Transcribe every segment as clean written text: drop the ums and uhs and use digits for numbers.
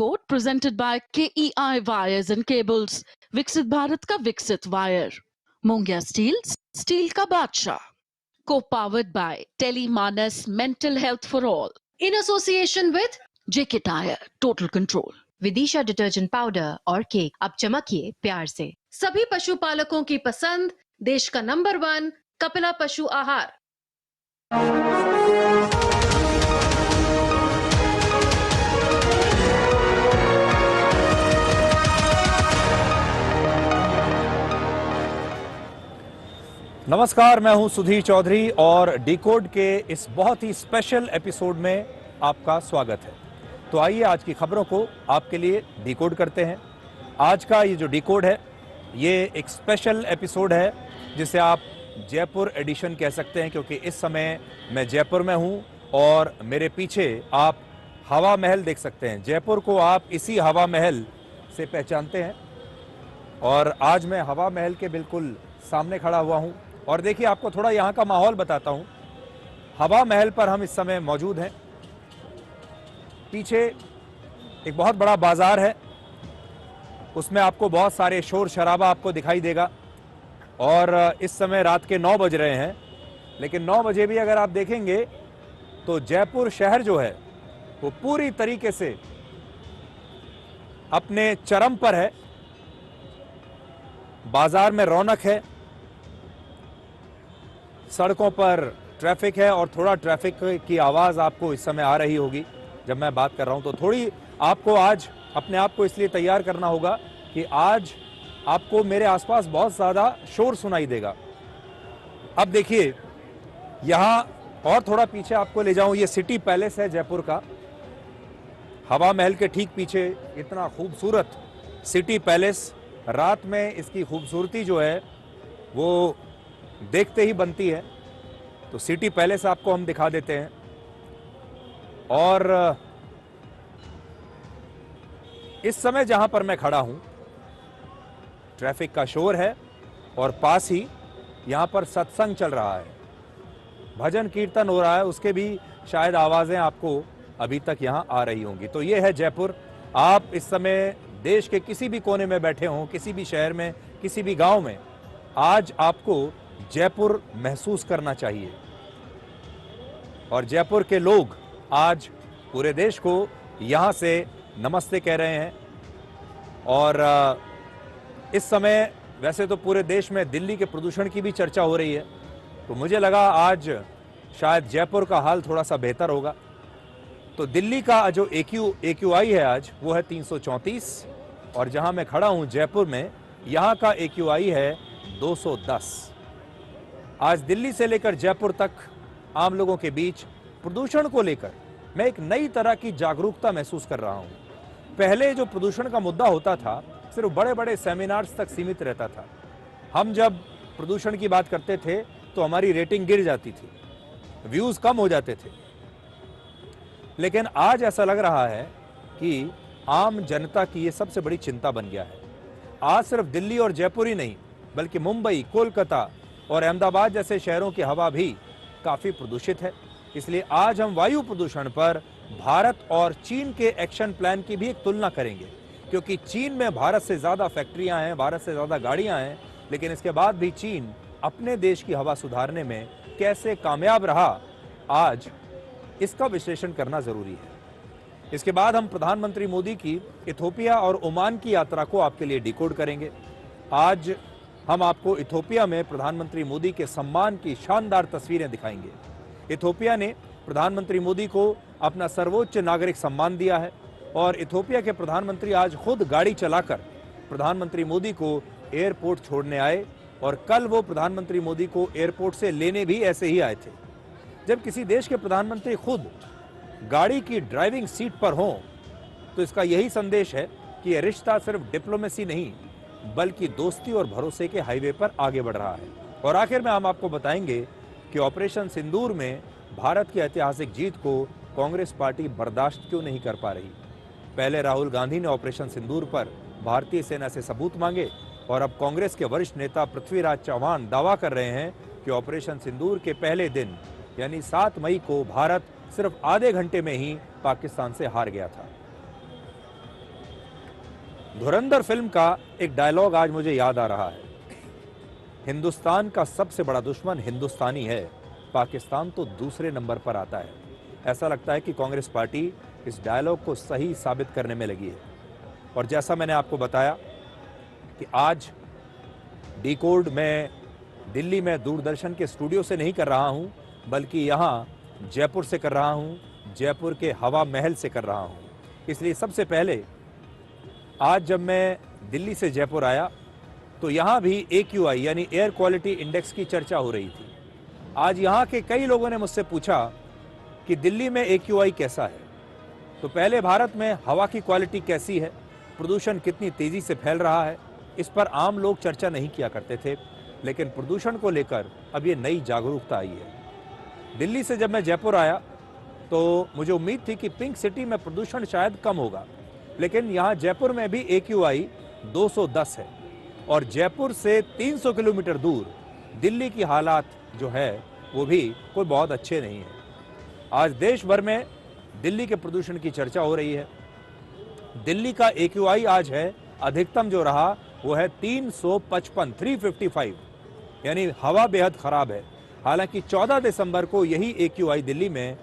Decode presented by KEI Wires and Cables. विकसित भारत का विकसित वायर. Mongia Steels, स्टील का बादशाह. Co-powered by Telemanas Mental Health for All. In association with JK Tire, Total Control. Vidisha detergent powder और cake अब चमकिए प्यार से. सभी पशुपालकों की पसंद, देश का नंबर 1 कपिला पशु आहार. नमस्कार, मैं हूं सुधीर चौधरी और डिकोड के इस बहुत ही स्पेशल एपिसोड में आपका स्वागत है. तो आइए आज की खबरों को आपके लिए डिकोड करते हैं. आज का ये जो डिकोड है ये एक स्पेशल एपिसोड है जिसे आप जयपुर एडिशन कह सकते हैं, क्योंकि इस समय मैं जयपुर में हूं और मेरे पीछे आप हवा महल देख सकते हैं. जयपुर को आप इसी हवा महल से पहचानते हैं और आज मैं हवा महल के बिल्कुल सामने खड़ा हुआ हूं. और देखिए, आपको थोड़ा यहाँ का माहौल बताता हूँ. हवा महल पर हम इस समय मौजूद हैं. पीछे एक बहुत बड़ा बाजार है, उसमें आपको बहुत सारे शोर शराबा आपको दिखाई देगा. और इस समय रात के 9 बज रहे हैं, लेकिन 9 बजे भी अगर आप देखेंगे तो जयपुर शहर जो है वो पूरी तरीके से अपने चरम पर है. बाजार में रौनक है, सड़कों पर ट्रैफिक है और थोड़ा ट्रैफिक की आवाज़ आपको इस समय आ रही होगी जब मैं बात कर रहा हूं. तो थोड़ी आपको आज अपने आप को इसलिए तैयार करना होगा कि आज आपको मेरे आसपास बहुत ज़्यादा शोर सुनाई देगा. अब देखिए, यहाँ और थोड़ा पीछे आपको ले जाऊं. ये सिटी पैलेस है जयपुर का. हवा महल के ठीक पीछे इतना खूबसूरत सिटी पैलेस. रात में इसकी खूबसूरती जो है वो देखते ही बनती है. तो सिटी पैलेस आपको हम दिखा देते हैं. और इस समय जहां पर मैं खड़ा हूं ट्रैफिक का शोर है और पास ही यहां पर सत्संग चल रहा है, भजन कीर्तन हो रहा है. उसके भी शायद आवाजें आपको अभी तक यहां आ रही होंगी. तो ये है जयपुर. आप इस समय देश के किसी भी कोने में बैठे हों, किसी भी शहर में, किसी भी गांव में, आज आपको जयपुर महसूस करना चाहिए. और जयपुर के लोग आज पूरे देश को यहां से नमस्ते कह रहे हैं. और इस समय वैसे तो पूरे देश में दिल्ली के प्रदूषण की भी चर्चा हो रही है, तो मुझे लगा आज शायद जयपुर का हाल थोड़ा सा बेहतर होगा. तो दिल्ली का जो AQI है आज वो है 334 और जहां मैं खड़ा हूं जयपुर में, यहां का AQI है 210. आज दिल्ली से लेकर जयपुर तक आम लोगों के बीच प्रदूषण को लेकर मैं एक नई तरह की जागरूकता महसूस कर रहा हूं. पहले जो प्रदूषण का मुद्दा होता था सिर्फ बड़े बड़े सेमिनार्स तक सीमित रहता था. हम जब प्रदूषण की बात करते थे तो हमारी रेटिंग गिर जाती थी, व्यूज कम हो जाते थे. लेकिन आज ऐसा लग रहा है कि आम जनता की ये सबसे बड़ी चिंता बन गया है. आज सिर्फ दिल्ली और जयपुर ही नहीं, बल्कि मुंबई, कोलकाता और अहमदाबाद जैसे शहरों की हवा भी काफी प्रदूषित है. इसलिए आज हम वायु प्रदूषण पर भारत और चीन के एक्शन प्लान की भी एक तुलना करेंगे, क्योंकि चीन में भारत से ज्यादा फैक्ट्रियां हैं, भारत से ज्यादा गाड़ियां हैं, लेकिन इसके बाद भी चीन अपने देश की हवा सुधारने में कैसे कामयाब रहा, आज इसका विश्लेषण करना जरूरी है. इसके बाद हम प्रधानमंत्री मोदी की इथोपिया और ओमान की यात्रा को आपके लिए डिकोड करेंगे. आज हम आपको इथोपिया में प्रधानमंत्री मोदी के सम्मान की शानदार तस्वीरें दिखाएंगे. इथोपिया ने प्रधानमंत्री मोदी को अपना सर्वोच्च नागरिक सम्मान दिया है और इथोपिया के प्रधानमंत्री आज खुद गाड़ी चलाकर प्रधानमंत्री मोदी को एयरपोर्ट छोड़ने आए और कल वो प्रधानमंत्री मोदी को एयरपोर्ट से लेने भी ऐसे ही आए थे. जब किसी देश के प्रधानमंत्री खुद गाड़ी की ड्राइविंग सीट पर हों तो इसका यही संदेश है कि यह रिश्ता सिर्फ डिप्लोमेसी नहीं बल्कि दोस्ती और भरोसे के हाईवे पर आगे बढ़ रहा है. और आखिर में हम आपको बताएंगे कि ऑपरेशन सिंदूर में भारत की ऐतिहासिक जीत को कांग्रेस पार्टी बर्दाश्त क्यों नहीं कर पा रही. पहले राहुल गांधी ने ऑपरेशन सिंदूर पर भारतीय सेना से सबूत मांगे और अब कांग्रेस के वरिष्ठ नेता पृथ्वीराज चौहान दावा कर रहे हैं कि ऑपरेशन सिंदूर के पहले दिन यानी 7 मई को भारत सिर्फ आधे घंटे में ही पाकिस्तान से हार गया था. धुरंधर फिल्म का एक डायलॉग आज मुझे याद आ रहा है, हिंदुस्तान का सबसे बड़ा दुश्मन हिंदुस्तानी है, पाकिस्तान तो दूसरे नंबर पर आता है। ऐसा लगता है कि कांग्रेस पार्टी इस डायलॉग को सही साबित करने में लगी है। और जैसा मैंने आपको बताया कि आज डिकोड में दिल्ली में दूरदर्शन के स्टूडियो से नहीं कर रहा हूं, बल्कि यहां जयपुर से कर रहा हूं, जयपुर के हवा महल से कर रहा हूं। इसलिए सबसे पहले आज जब मैं दिल्ली से जयपुर आया तो यहां भी AQI यानी एयर क्वालिटी इंडेक्स की चर्चा हो रही थी। आज यहां के कई लोगों ने मुझसे पूछा कि दिल्ली में AQI कैसा है। तो पहले भारत में हवा की क्वालिटी कैसी है, प्रदूषण कितनी तेजी से फैल रहा है, इस पर आम लोग चर्चा नहीं किया करते थे, लेकिन प्रदूषण को लेकर अब ये नई जागरूकता आई है। दिल्ली से जब मैं जयपुर आया तो मुझे उम्मीद थी कि पिंक सिटी में प्रदूषण शायद कम होगा, लेकिन यहाँ जयपुर में भी AQI 210 है और जयपुर से 300 किलोमीटर दूर दिल्ली की हालात जो है वो भी कोई बहुत अच्छे नहीं है। आज देश भर में दिल्ली के प्रदूषण की चर्चा हो रही है। दिल्ली का AQI आज है अधिकतम जो रहा वो है 355 यानी हवा बेहद खराब है। हालांकि 14 दिसंबर को यही AQI दिल्ली में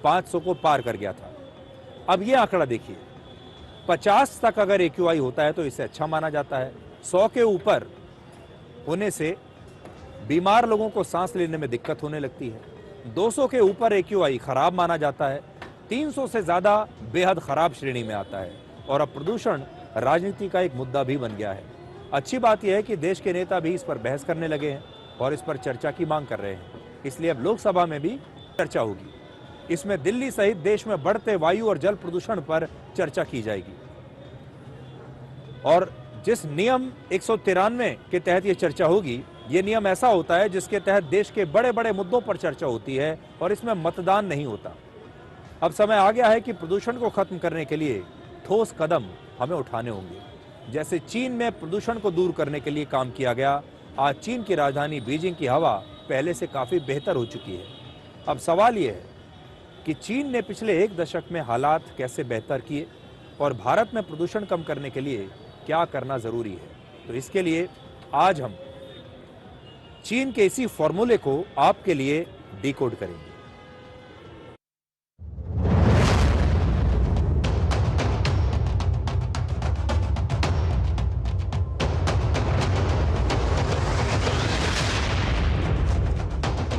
500 को पार कर गया था। अब ये आंकड़ा देखिए, 50 तक अगर AQI होता है तो इसे अच्छा माना जाता है। 100 के ऊपर होने से बीमार लोगों को सांस लेने में दिक्कत होने लगती है। 200 के ऊपर AQI खराब माना जाता है। 300 से ज्यादा बेहद खराब श्रेणी में आता है। और अब प्रदूषण राजनीति का एक मुद्दा भी बन गया है। अच्छी बात यह है कि देश के नेता भी इस पर बहस करने लगे हैं और इस पर चर्चा की मांग कर रहे हैं। इसलिए अब लोकसभा में भी चर्चा होगी। इसमें दिल्ली सहित देश में बढ़ते वायु और जल प्रदूषण पर चर्चा की जाएगी। और जिस नियम 193 के तहत यह चर्चा होगी, ये नियम ऐसा होता है जिसके तहत देश के बड़े बड़े मुद्दों पर चर्चा होती है और इसमें मतदान नहीं होता। अब समय आ गया है कि प्रदूषण को खत्म करने के लिए ठोस कदम हमें उठाने होंगे। जैसे चीन में प्रदूषण को दूर करने के लिए काम किया गया, आज चीन की राजधानी बीजिंग की हवा पहले से काफी बेहतर हो चुकी है। अब सवाल यह है कि चीन ने पिछले 1 दशक में हालात कैसे बेहतर किए और भारत में प्रदूषण कम करने के लिए क्या करना जरूरी है। तो इसके लिए आज हम चीन के इसी फॉर्मूले को आपके लिए डिकोड करेंगे।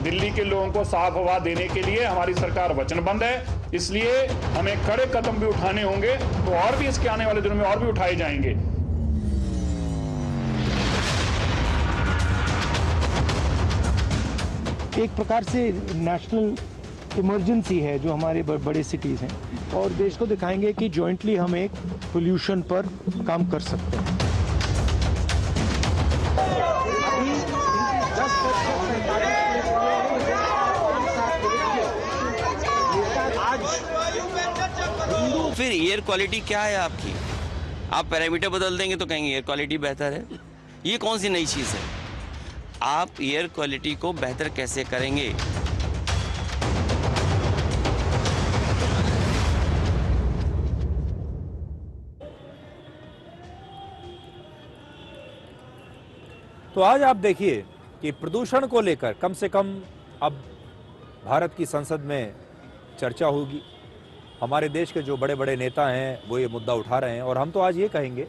दिल्ली के लोगों को साफ हवा देने के लिए हमारी सरकार वचनबद्ध है। इसलिए हमें कड़े कदम भी उठाने होंगे, तो और भी इसके आने वाले दिनों में और भी उठाए जाएंगे। एक प्रकार से नेशनल इमरजेंसी है जो हमारे बड़े सिटीज हैं, और देश को दिखाएंगे कि जॉइंटली हम एक पोल्यूशन पर काम कर सकते हैं। फिर एयर क्वालिटी क्या है आपकी? आप पैरामीटर बदल देंगे तो कहेंगे एयर क्वालिटी बेहतर है। ये कौन सी नई चीज़ है? आप एयर क्वालिटी को बेहतर कैसे करेंगे? तो आज आप देखिए कि प्रदूषण को लेकर कम से कम अब भारत की संसद में चर्चा होगी। हमारे देश के जो बड़े बड़े नेता हैं वो ये मुद्दा उठा रहे हैं, और हम तो आज ये कहेंगे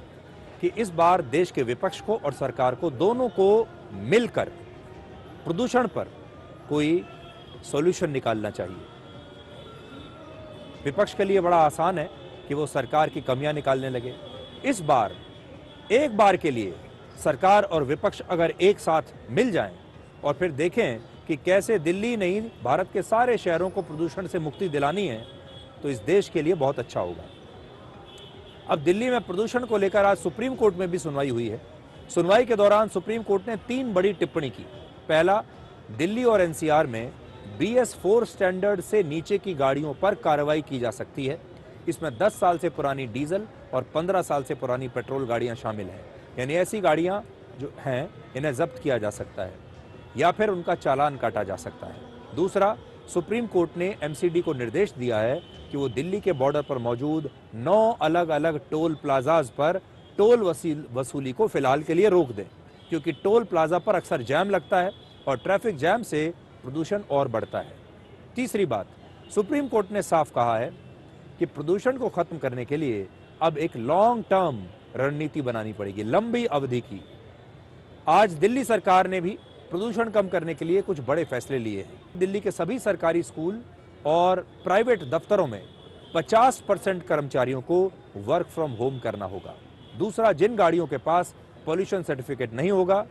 कि इस बार देश के विपक्ष को और सरकार को, दोनों को मिलकर प्रदूषण पर कोई सॉल्यूशन निकालना चाहिए। विपक्ष के लिए बड़ा आसान है कि वो सरकार की कमियां निकालने लगे। इस बार एक बार के लिए सरकार और विपक्ष अगर एक साथ मिल जाएं और फिर देखें कि कैसे दिल्ली नहीं भारत के सारे शहरों को प्रदूषण से मुक्ति दिलानी है, तो इस देश के लिए बहुत अच्छा होगा। अब दिल्ली में प्रदूषण को लेकर आज सुप्रीम कोर्ट में भी सुनवाई हुई है। सुनवाई के दौरान सुप्रीम कोर्ट ने 3 बड़ी टिप्पणी की। पहला, दिल्ली और NCR में BS4 स्टैंडर्ड से नीचे की गाड़ियों पर कार्रवाई की जा सकती है। इसमें 10 साल से पुरानी डीजल और 15 साल से पुरानी पेट्रोल गाड़ियां शामिल हैं। यानी ऐसी गाड़ियां जो हैं इन्हें जब्त किया जा सकता है या फिर उनका चालान काटा जा सकता है। दूसरा, सुप्रीम कोर्ट ने MCD को निर्देश दिया है कि वो दिल्ली के बॉर्डर पर मौजूद 9 अलग अलग टोल प्लाजाज पर टोल वसूली को फिलहाल के लिए रोक दें, क्योंकि टोल प्लाजा पर अक्सर जैम लगता है और ट्रैफिक जैम से प्रदूषण और बढ़ता है। तीसरी बात, सुप्रीम कोर्ट ने साफ कहा है कि प्रदूषण को खत्म करने के लिए अब एक लॉन्ग टर्म रणनीति बनानी पड़ेगी, लंबी अवधि की। आज दिल्ली सरकार ने भी प्रदूषण कम करने के लिए कुछ बड़े फैसले लिए हैं। दिल्ली के सभी सरकारी स्कूल और प्राइवेट दफ्तरों में 50% कर्मचारियों को वर्क फ्रॉम होम करना होगा। दूसरा, जिन गाड़ियों के पास पॉल्यूशन सर्टिफिकेट नहीं होगा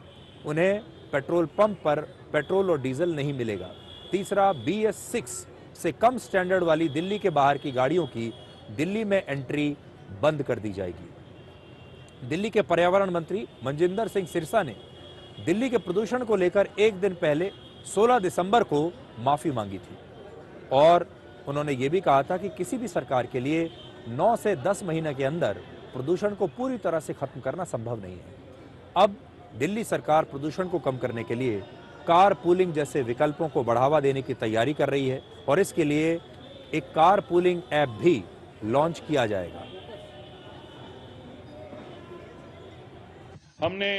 उन्हें पेट्रोल पंप पर पेट्रोल और डीजल नहीं मिलेगा। तीसरा, BS6 से कम स्टैंडर्ड वाली दिल्ली के बाहर की गाड़ियों की दिल्ली में एंट्री बंद कर दी जाएगी। दिल्ली के पर्यावरण मंत्री मनजिंदर सिंह सिरसा ने दिल्ली के प्रदूषण को लेकर एक दिन पहले 16 दिसंबर को माफी मांगी थी और उन्होंने ये भी कहा था कि किसी भी सरकार के लिए 9 से 10 महीने के अंदर प्रदूषण को पूरी तरह से खत्म करना संभव नहीं है। अब दिल्ली सरकार प्रदूषण को कम करने के लिए कार पूलिंग जैसे विकल्पों को बढ़ावा देने की तैयारी कर रही है और इसके लिए एक कार पूलिंग ऐप भी लॉन्च किया जाएगा। हमने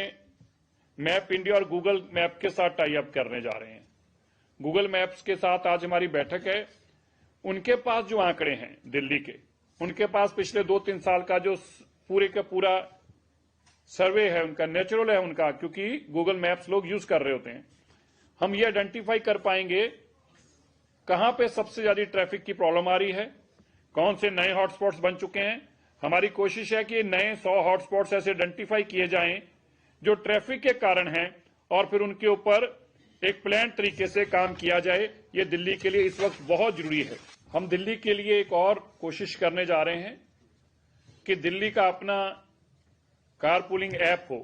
मैप इंडिया और गूगल मैप के साथ टाई अप करने जा रहे हैं। गूगल मैप्स के साथ आज हमारी बैठक है। उनके पास जो आंकड़े हैं दिल्ली के, उनके पास पिछले 2-3 साल का जो पूरे का पूरा सर्वे है उनका, नेचुरल है उनका, क्योंकि गूगल मैप्स लोग यूज कर रहे होते हैं। हम ये आइडेंटिफाई कर पाएंगे कहां पे सबसे ज्यादा ट्रैफिक की प्रॉब्लम आ रही है, कौन से नए हॉटस्पॉट्स बन चुके हैं। हमारी कोशिश है कि नए 100 हॉटस्पॉट्स ऐसे आइडेंटिफाई किए जाएं जो ट्रैफिक के कारण हैं और फिर उनके ऊपर एक प्लान तरीके से काम किया जाए। ये दिल्ली के लिए इस वक्त बहुत जरूरी है। हम दिल्ली के लिए एक और कोशिश करने जा रहे हैं कि दिल्ली का अपना कार पूलिंग ऐप हो।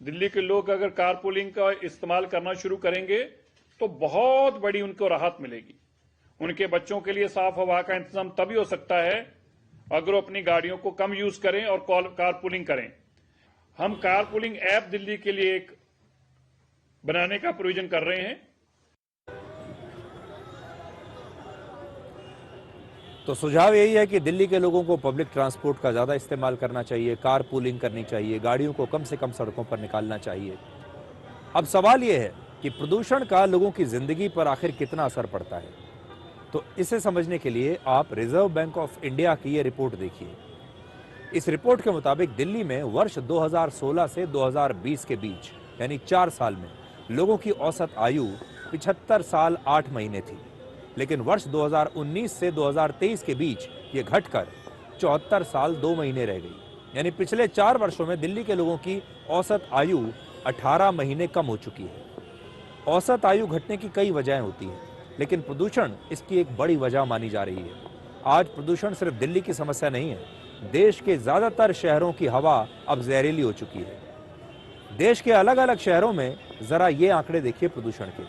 दिल्ली के लोग अगर कार पूलिंग का इस्तेमाल करना शुरू करेंगे तो बहुत बड़ी उनको राहत मिलेगी। उनके बच्चों के लिए साफ हवा का इंतजाम तभी हो सकता है अगर वो अपनी गाड़ियों को कम यूज करें और कार पूलिंग करें। हम कार पूलिंग ऐप दिल्ली के लिए एक बनाने का प्रोविजन कर रहे हैं। तो सुझाव यही है कि दिल्ली के लोगों को पब्लिक ट्रांसपोर्ट का ज़्यादा इस्तेमाल करना चाहिए, कार पूलिंग करनी चाहिए, गाड़ियों को कम से कम सड़कों पर निकालना चाहिए। अब सवाल ये है कि प्रदूषण का लोगों की ज़िंदगी पर आखिर कितना असर पड़ता है। तो इसे समझने के लिए आप रिजर्व बैंक ऑफ इंडिया की ये रिपोर्ट देखिए। इस रिपोर्ट के मुताबिक दिल्ली में वर्ष 2016 से 2020 के बीच यानी 4 साल में लोगों की औसत आयु 75 साल 8 महीने थी, लेकिन वर्ष 2019 से 2023 के बीच ये घटकर 74 साल 2 महीने रह गई। यानी पिछले 4 वर्षों में दिल्ली के लोगों की औसत आयु 18 महीने कम हो चुकी है। औसत आयु घटने की कई वजहें होती हैं, लेकिन प्रदूषण इसकी एक बड़ी वजह मानी जा रही है। आज प्रदूषण सिर्फ दिल्ली की समस्या नहीं है, देश के ज्यादातर शहरों की हवा अब जहरीली हो चुकी है। देश के अलग अलग शहरों में जरा ये आंकड़े देखिए प्रदूषण के।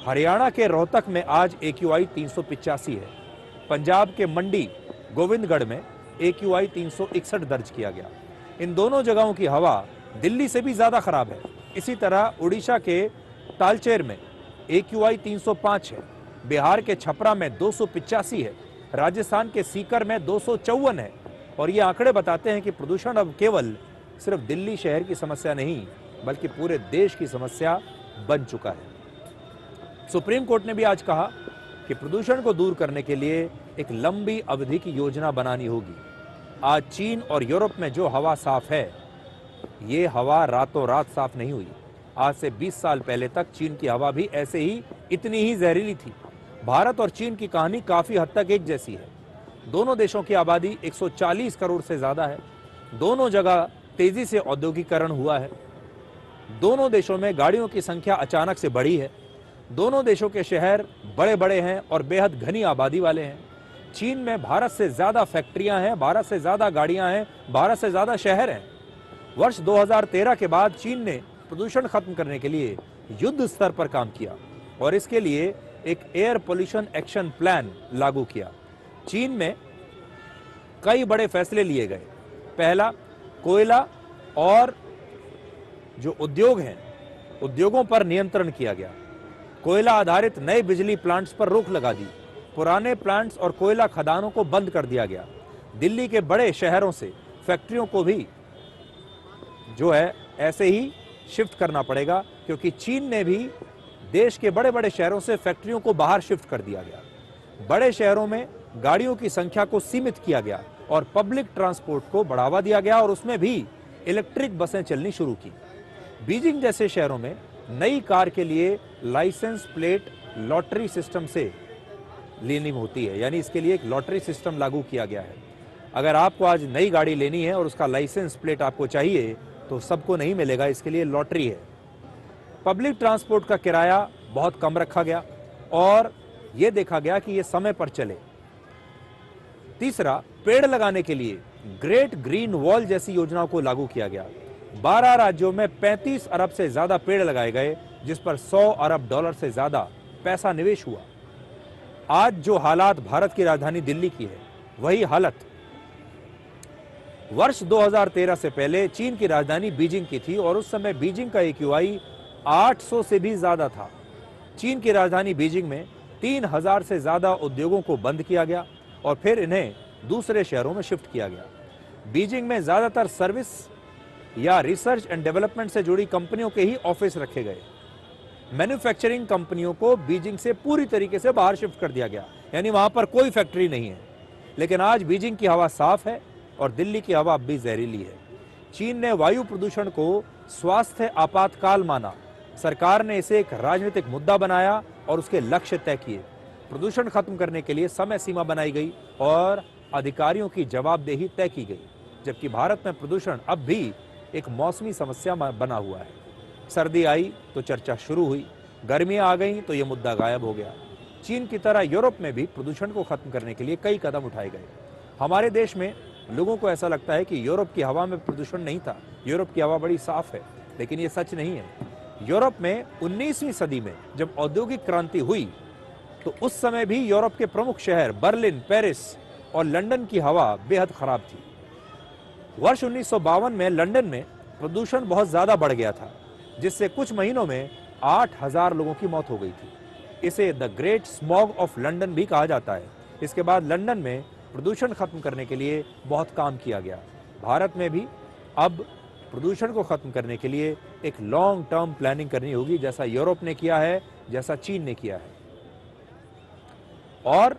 हरियाणा के रोहतक में आज AQI 385 है। पंजाब के मंडी गोविंदगढ़ में AQI 361 दर्ज किया गया। इन दोनों जगहों की हवा दिल्ली से भी ज्यादा खराब है। इसी तरह उड़ीसा के तालचेर में AQI 305 है, बिहार के छपरा में 285 है, राजस्थान के सीकर में 254 है। और ये आंकड़े बताते हैं कि प्रदूषण अब केवल सिर्फ दिल्ली शहर की समस्या नहीं बल्कि पूरे देश की समस्या बन चुका है। सुप्रीम कोर्ट ने भी आज कहा कि प्रदूषण को दूर करने के लिए एक लंबी अवधि की योजना बनानी होगी। आज चीन और यूरोप में जो हवा साफ है, ये हवा रातों रात साफ नहीं हुई। आज से 20 साल पहले तक चीन की हवा भी ऐसे ही इतनी ही जहरीली थी। भारत और चीन की कहानी काफी हद तक एक जैसी है। दोनों देशों की आबादी 140 करोड़ से ज्यादा है। दोनों जगह तेजी से औद्योगिकरण हुआ है। दोनों देशों में गाड़ियों की संख्या अचानक से बढ़ी है। दोनों देशों के शहर बड़े बड़े हैं और बेहद घनी आबादी वाले हैं। चीन में भारत से ज्यादा फैक्ट्रियां हैं, भारत से ज्यादा गाड़ियां हैं, भारत से ज्यादा शहर हैं। वर्ष 2013 के बाद चीन ने प्रदूषण खत्म करने के लिए युद्ध स्तर पर काम किया और इसके लिए एक एयर पोल्यूशन एक्शन प्लान लागू किया। चीन में कई बड़े फैसले लिए गए। पहला, कोयला और जो उद्योग हैं, उद्योगों पर नियंत्रण किया गया। कोयला आधारित नए बिजली प्लांट्स पर रोक लगा दी। पुराने प्लांट्स और कोयला खदानों को बंद कर दिया गया। दिल्ली के बड़े शहरों से फैक्ट्रियों को भी जो है ऐसे ही शिफ्ट करना पड़ेगा, क्योंकि चीन ने भी देश के बड़े बड़े शहरों से फैक्ट्रियों को बाहर शिफ्ट कर दिया गया। बड़े शहरों में गाड़ियों की संख्या को सीमित किया गया और पब्लिक ट्रांसपोर्ट को बढ़ावा दिया गया और उसमें भी इलेक्ट्रिक बसें चलनी शुरू की। बीजिंग जैसे शहरों में नई कार के लिए लाइसेंस प्लेट लॉटरी सिस्टम से लेनी होती है, यानी इसके लिए एक लॉटरी सिस्टम लागू किया गया है। अगर आपको आज नई गाड़ी लेनी है और उसका लाइसेंस प्लेट आपको चाहिए तो सबको नहीं मिलेगा, इसके लिए लॉटरी है। पब्लिक ट्रांसपोर्ट का किराया बहुत कम रखा गया और यह देखा गया कि यह समय पर चले। तीसरा, पेड़ लगाने के लिए ग्रेट ग्रीन वॉल जैसी योजनाओं को लागू किया गया। 12 राज्यों में 35 अरब से ज्यादा पेड़ लगाए गए, जिस पर 100 अरब डॉलर से ज्यादा पैसा निवेश हुआ। आज जो हालात भारत की राजधानी दिल्ली की है, वही हालत वर्ष 2013 से पहले चीन की राजधानी बीजिंग की थी और उस समय बीजिंग का AQI 800 से भी ज्यादा था। चीन की राजधानी बीजिंग में 3000 से ज्यादा उद्योगों को बंद किया गया और फिर इन्हें दूसरे शहरों में शिफ्ट किया गया। बीजिंग में ज्यादातर सर्विस या रिसर्च एंड डेवलपमेंट से जुड़ी कंपनियों के ही ऑफिस रखे गए। मैन्युफैक्चरिंग कंपनियों को बीजिंग से पूरी तरीके से बाहर शिफ्ट कर दिया गया, यानी वहां पर कोई फैक्ट्री नहीं है। लेकिन आज बीजिंग की हवा साफ है और दिल्ली की हवा अब भी जहरीली है। चीन ने वायु प्रदूषण को स्वास्थ्य आपातकाल माना। सरकार ने इसे एक राजनीतिक मुद्दा बनाया और उसके लक्ष्य तय किए। प्रदूषण खत्म करने के लिए समय सीमा बनाई गई और अधिकारियों की जवाबदेही तय की गई, जबकि भारत में प्रदूषण अब भी एक मौसमी समस्या बना हुआ है। सर्दी आई तो चर्चा शुरू हुई, गर्मियां आ गई तो यह मुद्दा गायब हो गया। चीन की तरह यूरोप में भी प्रदूषण को खत्म करने के लिए कई कदम उठाए गए। हमारे देश में लोगों को ऐसा लगता है कि यूरोप की हवा में प्रदूषण नहीं था, यूरोप की हवा बड़ी साफ है, लेकिन ये सच नहीं है। यूरोप में 19वीं सदी में जब औद्योगिक क्रांति हुई तो उस समय भी यूरोप के प्रमुख शहर बर्लिन, पेरिस और लंदन की हवा बेहद खराब थी। वर्ष 1952 में लंदन में प्रदूषण बहुत ज्यादा बढ़ गया था, जिससे कुछ महीनों में 8000 लोगों की मौत हो गई थी। इसे the great smog of London भी कहा जाता है। इसके बाद लंदन में प्रदूषण खत्म करने के लिए बहुत काम किया गया। भारत में भी अब प्रदूषण को खत्म करने के लिए एक लॉन्ग टर्म प्लानिंग करनी होगी, जैसा यूरोप ने किया है, जैसा चीन ने किया है। और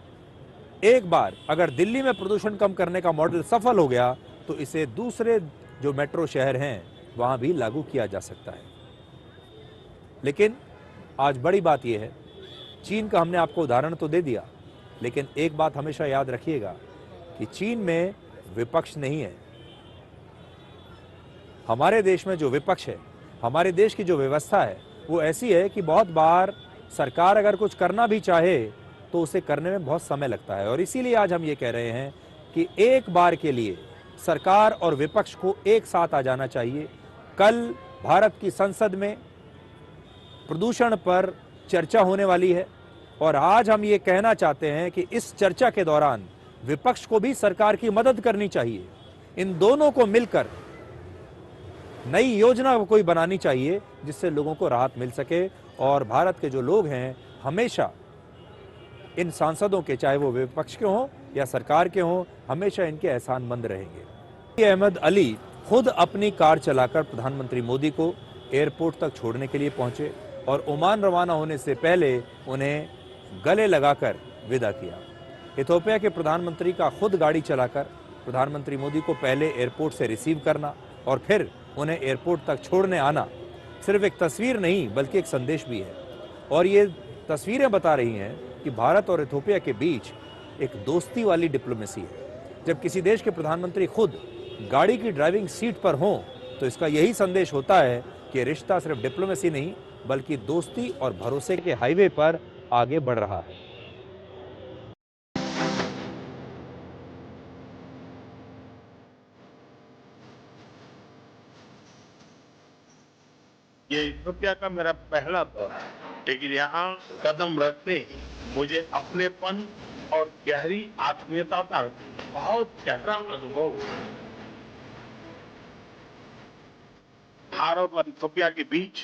एक बार अगर दिल्ली में प्रदूषण कम करने का मॉडल सफल हो गया तो इसे दूसरे जो मेट्रो शहर हैं वहां भी लागू किया जा सकता है। लेकिन आज बड़ी बात यह है, चीन का हमने आपको उदाहरण तो दे दिया, लेकिन एक बात हमेशा याद रखिएगा कि चीन में विपक्ष नहीं है। हमारे देश में जो विपक्ष है, हमारे देश की जो व्यवस्था है, वो ऐसी है कि बहुत बार सरकार अगर कुछ करना भी चाहे तो उसे करने में बहुत समय लगता है। और इसीलिए आज हम ये कह रहे हैं कि एक बार के लिए सरकार और विपक्ष को एक साथ आ जाना चाहिए। कल भारत की संसद में प्रदूषण पर चर्चा होने वाली है और आज हम ये कहना चाहते हैं कि इस चर्चा के दौरान विपक्ष को भी सरकार की मदद करनी चाहिए। इन दोनों को मिलकर नई योजना कोई बनानी चाहिए जिससे लोगों को राहत मिल सके और भारत के जो लोग हैं हमेशा इन सांसदों के, चाहे वो विपक्ष के हों या सरकार के हों, हमेशा इनके एहसानमंद रहेंगे। अहमद अली खुद अपनी कार चलाकर प्रधानमंत्री मोदी को एयरपोर्ट तक छोड़ने के लिए पहुंचे और ओमान रवाना होने से पहले उन्हें गले लगाकर विदा किया। इथियोपिया के प्रधानमंत्री का खुद गाड़ी चलाकर प्रधानमंत्री मोदी को पहले एयरपोर्ट से रिसीव करना और फिर उन्हें एयरपोर्ट तक छोड़ने आना सिर्फ एक तस्वीर नहीं बल्कि एक संदेश भी है। और ये तस्वीरें बता रही हैं कि भारत और इथियोपिया के बीच एक दोस्ती वाली डिप्लोमेसी है। जब किसी देश के प्रधानमंत्री खुद गाड़ी की ड्राइविंग सीट पर हों तो इसका यही संदेश होता है कि रिश्ता सिर्फ डिप्लोमेसी नहीं बल्कि दोस्ती और भरोसे के हाईवे पर आगे बढ़ रहा है। ये इथियोपिया का मेरा पहला दौर है, लेकिन यहाँ कदम रखते ही मुझे अपनेपन और गहरी आत्मीयता का बहुत गहरा अनुभव हुआ। भारत और इथियोपिया के बीच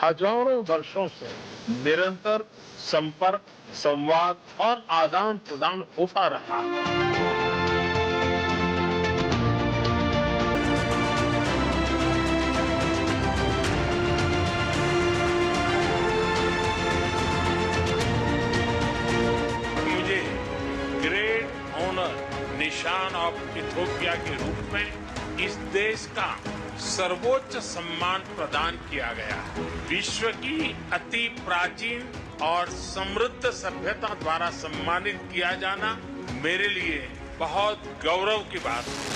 हजारों वर्षों से निरंतर संपर्क, संवाद और आदान प्रदान होता रहा। ऑफ इथियोपिया के रूप में इस देश का सर्वोच्च सम्मान प्रदान किया गया है। विश्व की अति प्राचीन और समृद्ध सभ्यता द्वारा सम्मानित किया जाना मेरे लिए बहुत गौरव की बात है।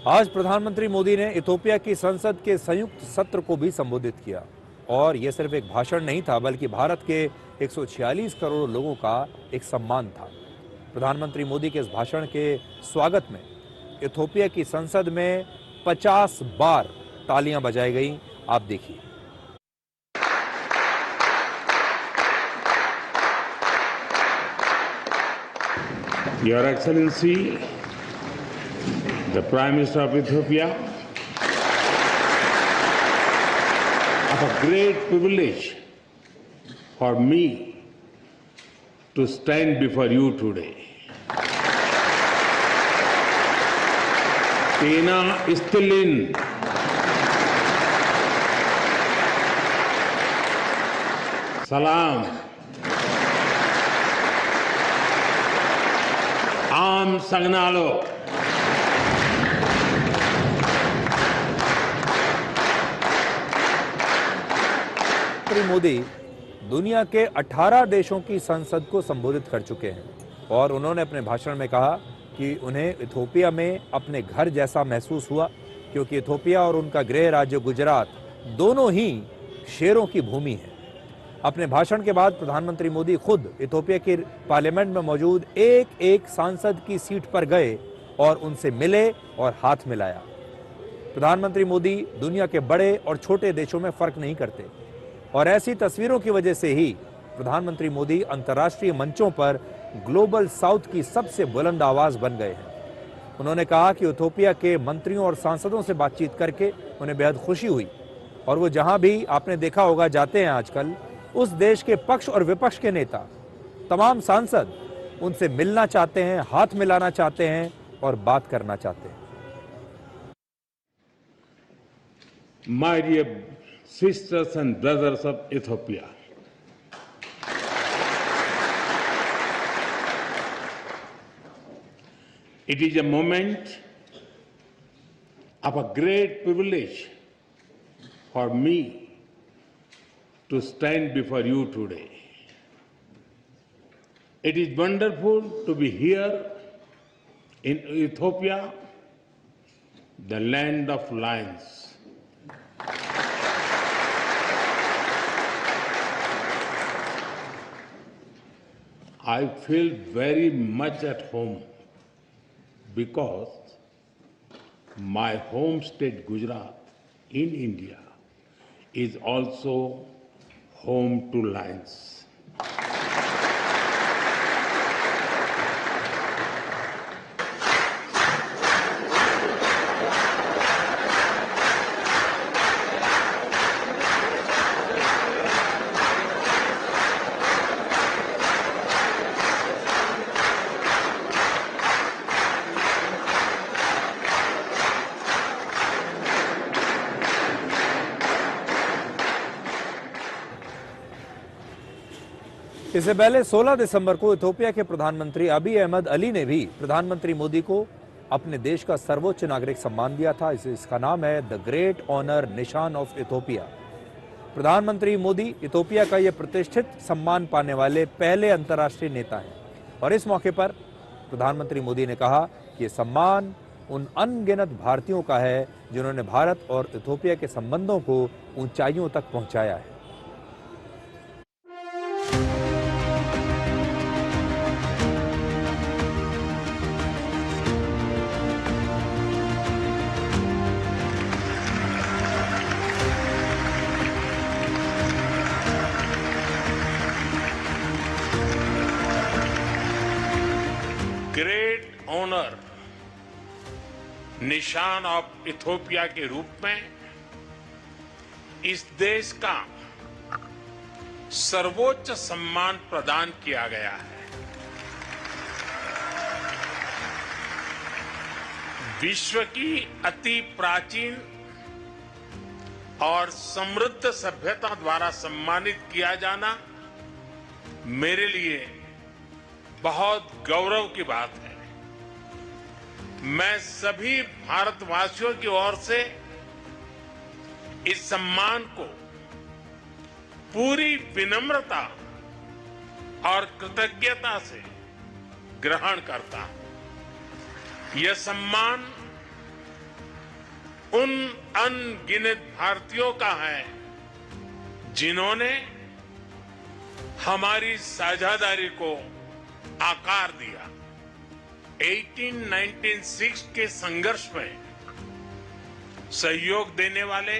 आज प्रधानमंत्री मोदी ने इथियोपिया की संसद के संयुक्त सत्र को भी संबोधित किया और यह सिर्फ एक भाषण नहीं था बल्कि भारत के 146 करोड़ लोगों का एक सम्मान था। प्रधानमंत्री मोदी के इस भाषण के स्वागत में इथियोपिया की संसद में 50 बार तालियां बजाई गई। आप देखिए। Your Excellency, the Prime Minister of Ethiopia, of a great privilege for me to stand before you today. Tena istilin salam am sagnalo. प्रधानमंत्री मोदी दुनिया के 18 देशों की संसद को संबोधित कर चुके हैं और उन्होंने अपने भाषण में कहा कि उन्हें इथियोपिया में अपने घर जैसा महसूस हुआ क्योंकि इथियोपिया और उनका गृह राज्य गुजरात दोनों ही शेरों की भूमि है। अपने भाषण के बाद प्रधानमंत्री मोदी खुद इथियोपिया के पार्लियामेंट में मौजूद एक एक सांसद की सीट पर गए और उनसे मिले और हाथ मिलाया। प्रधानमंत्री मोदी दुनिया के बड़े और छोटे देशों में फर्क नहीं करते और ऐसी तस्वीरों की वजह से ही प्रधानमंत्री मोदी अंतर्राष्ट्रीय मंचों पर ग्लोबल साउथ की सबसे बुलंद आवाज बन गए हैं। उन्होंने कहा कि इथियोपिया के मंत्रियों और सांसदों से बातचीत करके उन्हें बेहद खुशी हुई और वो जहां भी आपने देखा होगा जाते हैं आजकल, उस देश के पक्ष और विपक्ष के नेता, तमाम सांसद उनसे मिलना चाहते हैं, हाथ मिलाना चाहते हैं और बात करना चाहते हैं। My dear sisters and brothers of Ethiopia, it is a moment of a great privilege for me to stand before you today. It is wonderful to be here in Ethiopia, the land of lions. I feel very much at home because my home state Gujarat in India is also home to lions. इससे पहले 16 दिसंबर को Ethiopia के प्रधानमंत्री अबी अहमद अली ने भी प्रधानमंत्री मोदी को अपने देश का सर्वोच्च नागरिक सम्मान दिया था। इसका नाम है द ग्रेट ऑनर निशान ऑफ इथोपिया। प्रधानमंत्री मोदी इथोपिया का यह प्रतिष्ठित सम्मान पाने वाले पहले अंतर्राष्ट्रीय नेता हैं और इस मौके पर प्रधानमंत्री मोदी ने कहा कि यह सम्मान उन अनगिनत भारतीयों का है जिन्होंने भारत और इथोपिया के संबंधों को ऊंचाइयों तक पहुंचाया है। ग्रेट ऑनर निशान ऑफ इथोपिया के रूप में इस देश का सर्वोच्च सम्मान प्रदान किया गया है। विश्व की अति प्राचीन और समृद्ध सभ्यता द्वारा सम्मानित किया जाना मेरे लिए बहुत गौरव की बात है। मैं सभी भारतवासियों की ओर से इस सम्मान को पूरी विनम्रता और कृतज्ञता से ग्रहण करता हूं। यह सम्मान उन अनगिनत भारतीयों का है जिन्होंने हमारी साझेदारी को आकार दिया। 1896 के संघर्ष में सहयोग देने वाले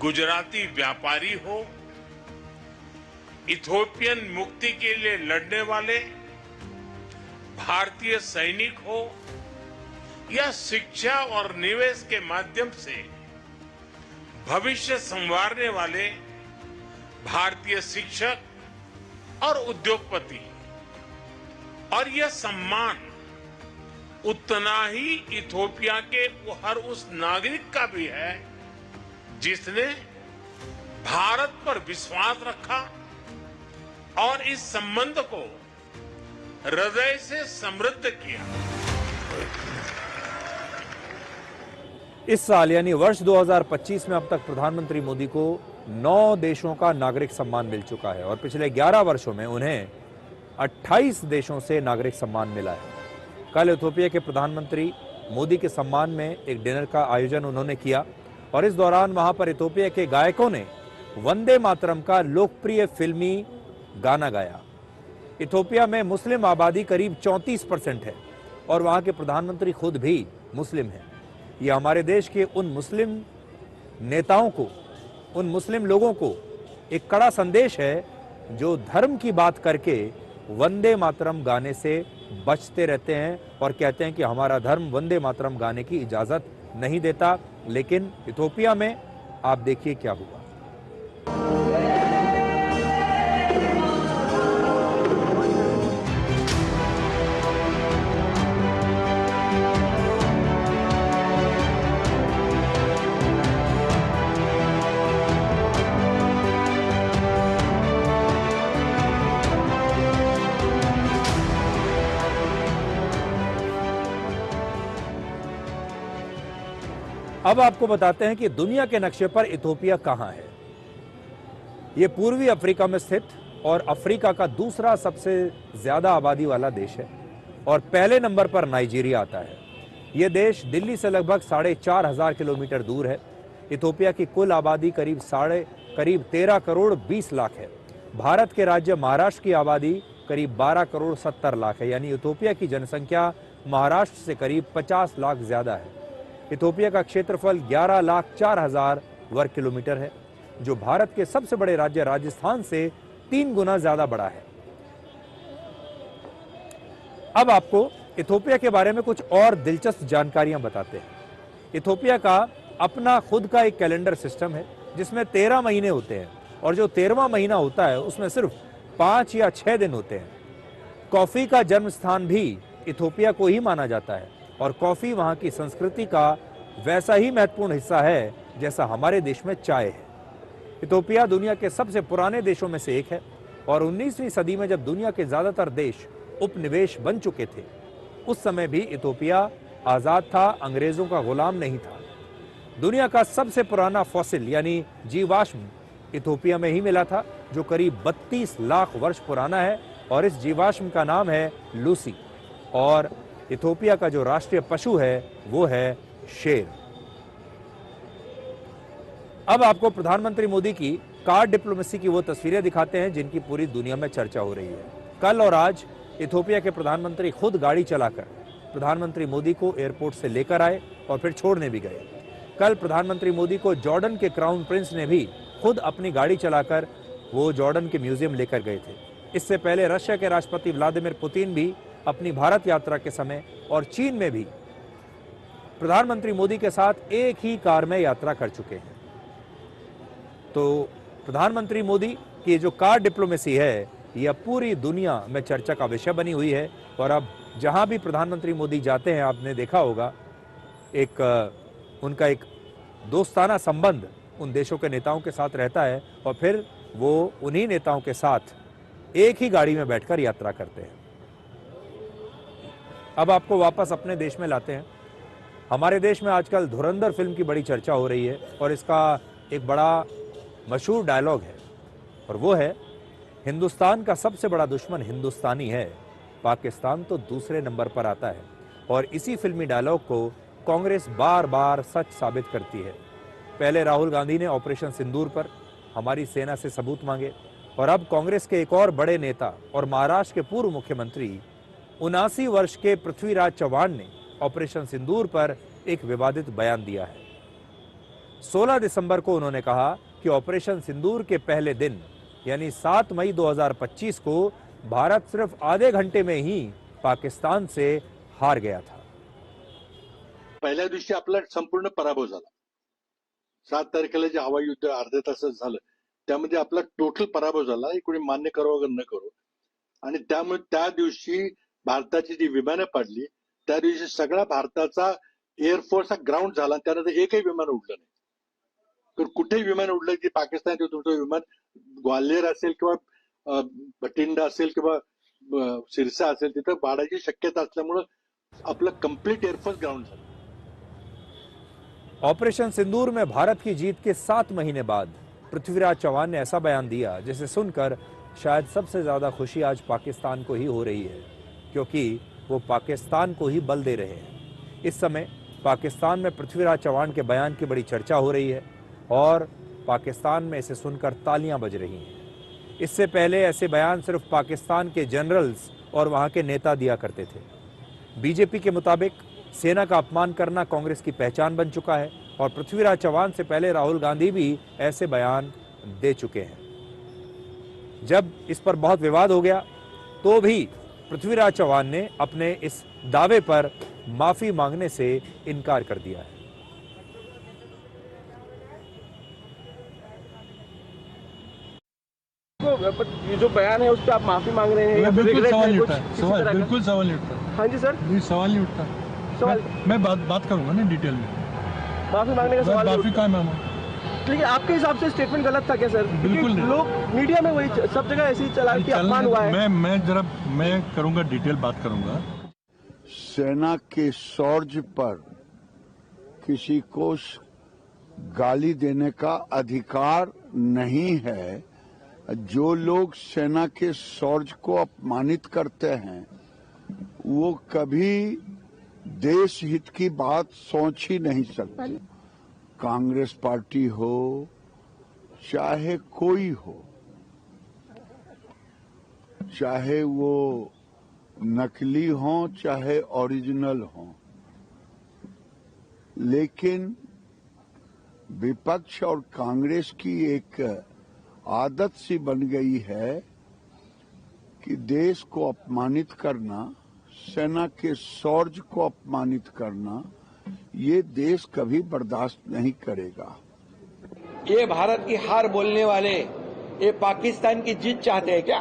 गुजराती व्यापारी हो, इथोपियन मुक्ति के लिए लड़ने वाले भारतीय सैनिक हो या शिक्षा और निवेश के माध्यम से भविष्य संवारने वाले भारतीय शिक्षक और उद्योगपति, और यह सम्मान उतना ही इथोपिया के हर उस नागरिक का भी है जिसने भारत पर विश्वास रखा और इस संबंध को हृदय से समृद्ध किया। इस साल यानी वर्ष 2025 में अब तक प्रधानमंत्री मोदी को 9 देशों का नागरिक सम्मान मिल चुका है और पिछले 11 वर्षों में उन्हें 28 देशों से नागरिक सम्मान मिला है। कल इथोपिया के प्रधानमंत्री मोदी के सम्मान में एक डिनर का आयोजन उन्होंने किया और इस दौरान वहां पर इथोपिया के गायकों ने वंदे मातरम का लोकप्रिय फिल्मी गाना गाया। इथोपिया में मुस्लिम आबादी करीब 34% है और वहां के प्रधानमंत्री खुद भी मुस्लिम हैं। यह हमारे देश के उन मुस्लिम नेताओं को, उन मुस्लिम लोगों को एक कड़ा संदेश है जो धर्म की बात करके वंदे मातरम गाने से बचते रहते हैं और कहते हैं कि हमारा धर्म वंदे मातरम गाने की इजाजत नहीं देता। लेकिन इथोपिया में आप देखिए क्या हुआ। अब आपको बताते हैं कि दुनिया के नक्शे पर इथोपिया कहां है। यह पूर्वी अफ्रीका में स्थित और अफ्रीका का दूसरा सबसे ज्यादा आबादी वाला देश है और पहले नंबर पर नाइजीरिया आता है। यह देश दिल्ली से लगभग 4,500 किलोमीटर दूर है। इथोपिया की कुल आबादी करीब 13 करोड़ 20 लाख है। भारत के राज्य महाराष्ट्र की आबादी करीब 12 करोड़ 70 लाख है, यानी इथोपिया की जनसंख्या महाराष्ट्र से करीब 50 लाख ज्यादा है। इथोपिया का क्षेत्रफल 11,04,000 वर्ग किलोमीटर है, जो भारत के सबसे बड़े राज्य राजस्थान से 3 गुना ज्यादा बड़ा है। अब आपको इथोपिया के बारे में कुछ और दिलचस्प जानकारियां बताते हैं। इथोपिया का अपना खुद का एक कैलेंडर सिस्टम है जिसमें 13 महीने होते हैं और जो 13वां महीना होता है उसमें सिर्फ 5 या 6 दिन होते हैं। कॉफी का जन्म स्थान भी इथोपिया को ही माना जाता है और कॉफी वहां की संस्कृति का वैसा ही महत्वपूर्ण हिस्सा है जैसा हमारे देश में चाय है। इथोपिया दुनिया के सबसे पुराने देशों में से एक है और 19वीं सदी में जब दुनिया के ज्यादातर देश उपनिवेश बन चुके थे, उस समय भी इथोपिया आजाद था, अंग्रेजों का गुलाम नहीं था। दुनिया का सबसे पुराना फॉसिल यानी जीवाश्म इथोपिया में ही मिला था, जो करीब 32 लाख वर्ष पुराना है, और इस जीवाश्म का नाम है लूसी। और इथोपिया का जो राष्ट्रीय पशु है वो है शेर। अब आपको प्रधानमंत्री मोदी की कार डिप्लोमेसी की वो तस्वीरें दिखाते हैं जिनकी पूरी दुनिया में चर्चा हो रही है। कल और आज इथोपिया के प्रधानमंत्री खुद गाड़ी चलाकर प्रधानमंत्री मोदी को एयरपोर्ट से लेकर आए और फिर छोड़ने भी गए। कल प्रधानमंत्री मोदी को जॉर्डन के क्राउन प्रिंस ने भी खुद अपनी गाड़ी चलाकर वो जॉर्डन के म्यूजियम लेकर गए थे। इससे पहले रशिया के राष्ट्रपति व्लादिमीर पुतिन भी अपनी भारत यात्रा के समय और चीन में भी प्रधानमंत्री मोदी के साथ एक ही कार में यात्रा कर चुके हैं। तो प्रधानमंत्री मोदी की जो कार डिप्लोमेसी है यह पूरी दुनिया में चर्चा का विषय बनी हुई है। और अब जहां भी प्रधानमंत्री मोदी जाते हैं, आपने देखा होगा उनका एक दोस्ताना संबंध उन देशों के नेताओं के साथ रहता है, और फिर वो उन्हीं नेताओं के साथ एक ही गाड़ी में बैठकर यात्रा करते हैं। अब आपको वापस अपने देश में लाते हैं। हमारे देश में आजकल धुरंधर फिल्म की बड़ी चर्चा हो रही है, और इसका एक बड़ा मशहूर डायलॉग है, और वो है, हिंदुस्तान का सबसे बड़ा दुश्मन हिंदुस्तानी है, पाकिस्तान तो दूसरे नंबर पर आता है। और इसी फिल्मी डायलॉग को कांग्रेस बार बार सच साबित करती है। पहले राहुल गांधी ने ऑपरेशन सिंदूर पर हमारी सेना से सबूत मांगे, और अब कांग्रेस के एक और बड़े नेता और महाराष्ट्र के पूर्व मुख्यमंत्री 79 वर्ष के पृथ्वीराज चव्हाण ने ऑपरेशन सिंदूर पर एक विवादित बयान दिया है। 16 दिसंबर को उन्होंने कहा कि ऑपरेशन सिंदूर के पहले दिन यानी 7 मई 2025 को भारत सिर्फ आधे घंटे में ही पाकिस्तान से हार गया था। पहिल्या दिवशी आपला संपूर्ण पराभव झाला। 7 तारखेला जे हवाई युद्ध अर्ध्या तासात झालं त्यामध्ये आपला टोटल पराभव झाला, हे कोणी मान्य करो अगर न करो। आणि त्यामुळे त्या दिवशी भारताची जी विमानं पडली, त्या दिवशी सगळा भारताचा एअरफोर्स हा ग्राउंड झाला, त्यानंतर एकही विमान उडलं नाही। तर कुठेही विमान उडलं की पाकिस्तान तुमचं विमान ग्वाल्हेर असेल किंवा भटिंडा असेल किंवा सिरसा असेल तिथं पाडायची शक्यता असल्यामुळे आपलं कंप्लीट एअरफोर्स ग्राउंड झालं। ऑपरेशन सिंदूर में भारत की जीत के 7 महीने बाद पृथ्वीराज चव्हाण ने ऐसा बयान दिया जिसे सुनकर शायद सबसे ज्यादा खुशी आज पाकिस्तान को ही हो रही है, क्योंकि वो पाकिस्तान को ही बल दे रहे हैं। इस समय पाकिस्तान में पृथ्वीराज चव्हाण के बयान की बड़ी चर्चा हो रही है, और पाकिस्तान में इसे सुनकर तालियां बज रही हैं। इससे पहले ऐसे बयान सिर्फ पाकिस्तान के जनरल्स और वहां के नेता दिया करते थे। बीजेपी के मुताबिक सेना का अपमान करना कांग्रेस की पहचान बन चुका है, और पृथ्वीराज चव्हाण से पहले राहुल गांधी भी ऐसे बयान दे चुके हैं। जब इस पर बहुत विवाद हो गया तो भी पृथ्वीराज चव्हाण ने अपने इस दावे पर माफी मांगने से इनकार कर दिया है। ये जो बयान है उस पर आप माफी मांग रहे हैं? बिल्कुल सवाल नहीं उठता, बिल्कुल सवाल नहीं उठता। हाँ जी सर, सवाल नहीं उठता। सवाल मैं बात करूंगा ना डिटेल में। माफी मांगने का सवाल माफी का मांगो, लेकिन आपके हिसाब से स्टेटमेंट गलत था क्या सर? बिल्कुल नहीं। लोग मीडिया में वही सब जगह ऐसे ही चला कि अपमान हुआ है। मैं करूंगा, डिटेल बात करूंगा। सेना के शौर्य पर किसी को गाली देने का अधिकार नहीं है। जो लोग सेना के शौर्य को अपमानित करते हैं वो कभी देश हित की बात सोच ही नहीं सकते। कांग्रेस पार्टी हो चाहे कोई हो, चाहे वो नकली हो चाहे ओरिजिनल हो, लेकिन विपक्ष और कांग्रेस की एक आदत सी बन गई है कि देश को अपमानित करना, सेना के शौर्य को अपमानित करना, ये देश कभी बर्दाश्त नहीं करेगा। ये भारत की हार बोलने वाले ये पाकिस्तान की जीत चाहते हैं क्या?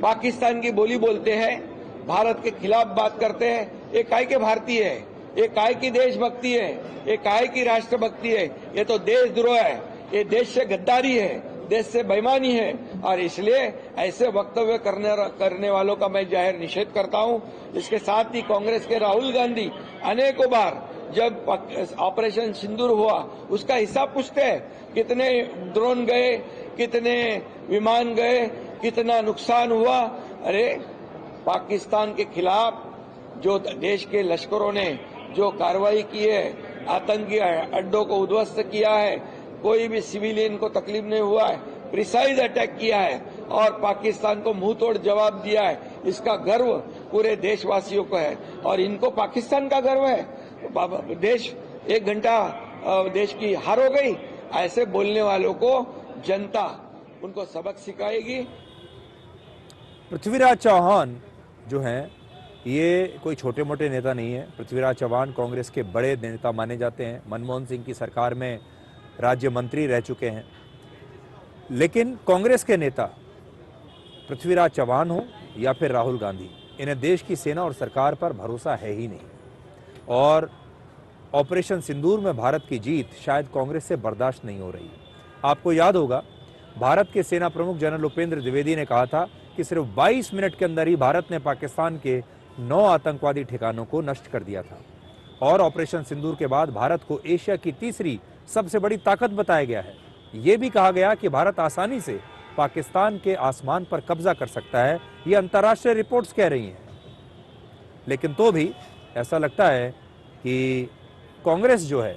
पाकिस्तान की बोली बोलते हैं, भारत के खिलाफ बात करते हैं। ये काय के भारतीय है, ये काय की देशभक्ति है, ये काय की राष्ट्रभक्ति है? ये तो देशद्रोह है, ये देश से गद्दारी है, देश से बेईमानी है। और इसलिए ऐसे वक्तव्य करने वालों का मैं जाहिर निषेध करता हूं। इसके साथ ही कांग्रेस के राहुल गांधी अनेकों बार जब ऑपरेशन सिंदूर हुआ उसका हिसाब पूछते हैं, कितने ड्रोन गए, कितने विमान गए, कितना नुकसान हुआ। अरे पाकिस्तान के खिलाफ जो देश के लश्करों ने जो कार्रवाई की है, आतंकी अड्डों को उद्ध्वस्त किया है, कोई भी सिविलियन को तकलीफ नहीं हुआ है, प्रिसाइज अटैक किया है और पाकिस्तान को मुंह तोड़ जवाब दिया है, इसका गर्व पूरे देशवासियों को है। और इनको पाकिस्तान का गर्व है। देश 1 घंटा देश की हार हो गई, ऐसे बोलने वालों को जनता उनको सबक सिखाएगी। पृथ्वीराज चौहान जो हैं ये कोई छोटे मोटे नेता नहीं है। पृथ्वीराज चौहान कांग्रेस के बड़े नेता माने जाते हैं, मनमोहन सिंह की सरकार में राज्य मंत्री रह चुके हैं। लेकिन कांग्रेस के नेता पृथ्वीराज चौहान हो या फिर राहुल गांधी, इन्हें देश की सेना और सरकार पर भरोसा है ही नहीं। और ऑपरेशन सिंदूर में भारत की जीत शायद कांग्रेस से बर्दाश्त नहीं हो रही। आपको याद होगा भारत के सेना प्रमुख जनरल उपेंद्र द्विवेदी ने कहा था कि सिर्फ 22 मिनट के अंदर ही भारत ने पाकिस्तान के 9 आतंकवादी ठिकानों को नष्ट कर दिया था। और ऑपरेशन सिंदूर के बाद भारत को एशिया की तीसरी सबसे बड़ी ताकत बताया गया है। ये भी कहा गया कि भारत आसानी से पाकिस्तान के आसमान पर कब्जा कर सकता है, ये अंतर्राष्ट्रीय रिपोर्ट्स कह रही हैं। लेकिन तो भी ऐसा लगता है कि कांग्रेस जो है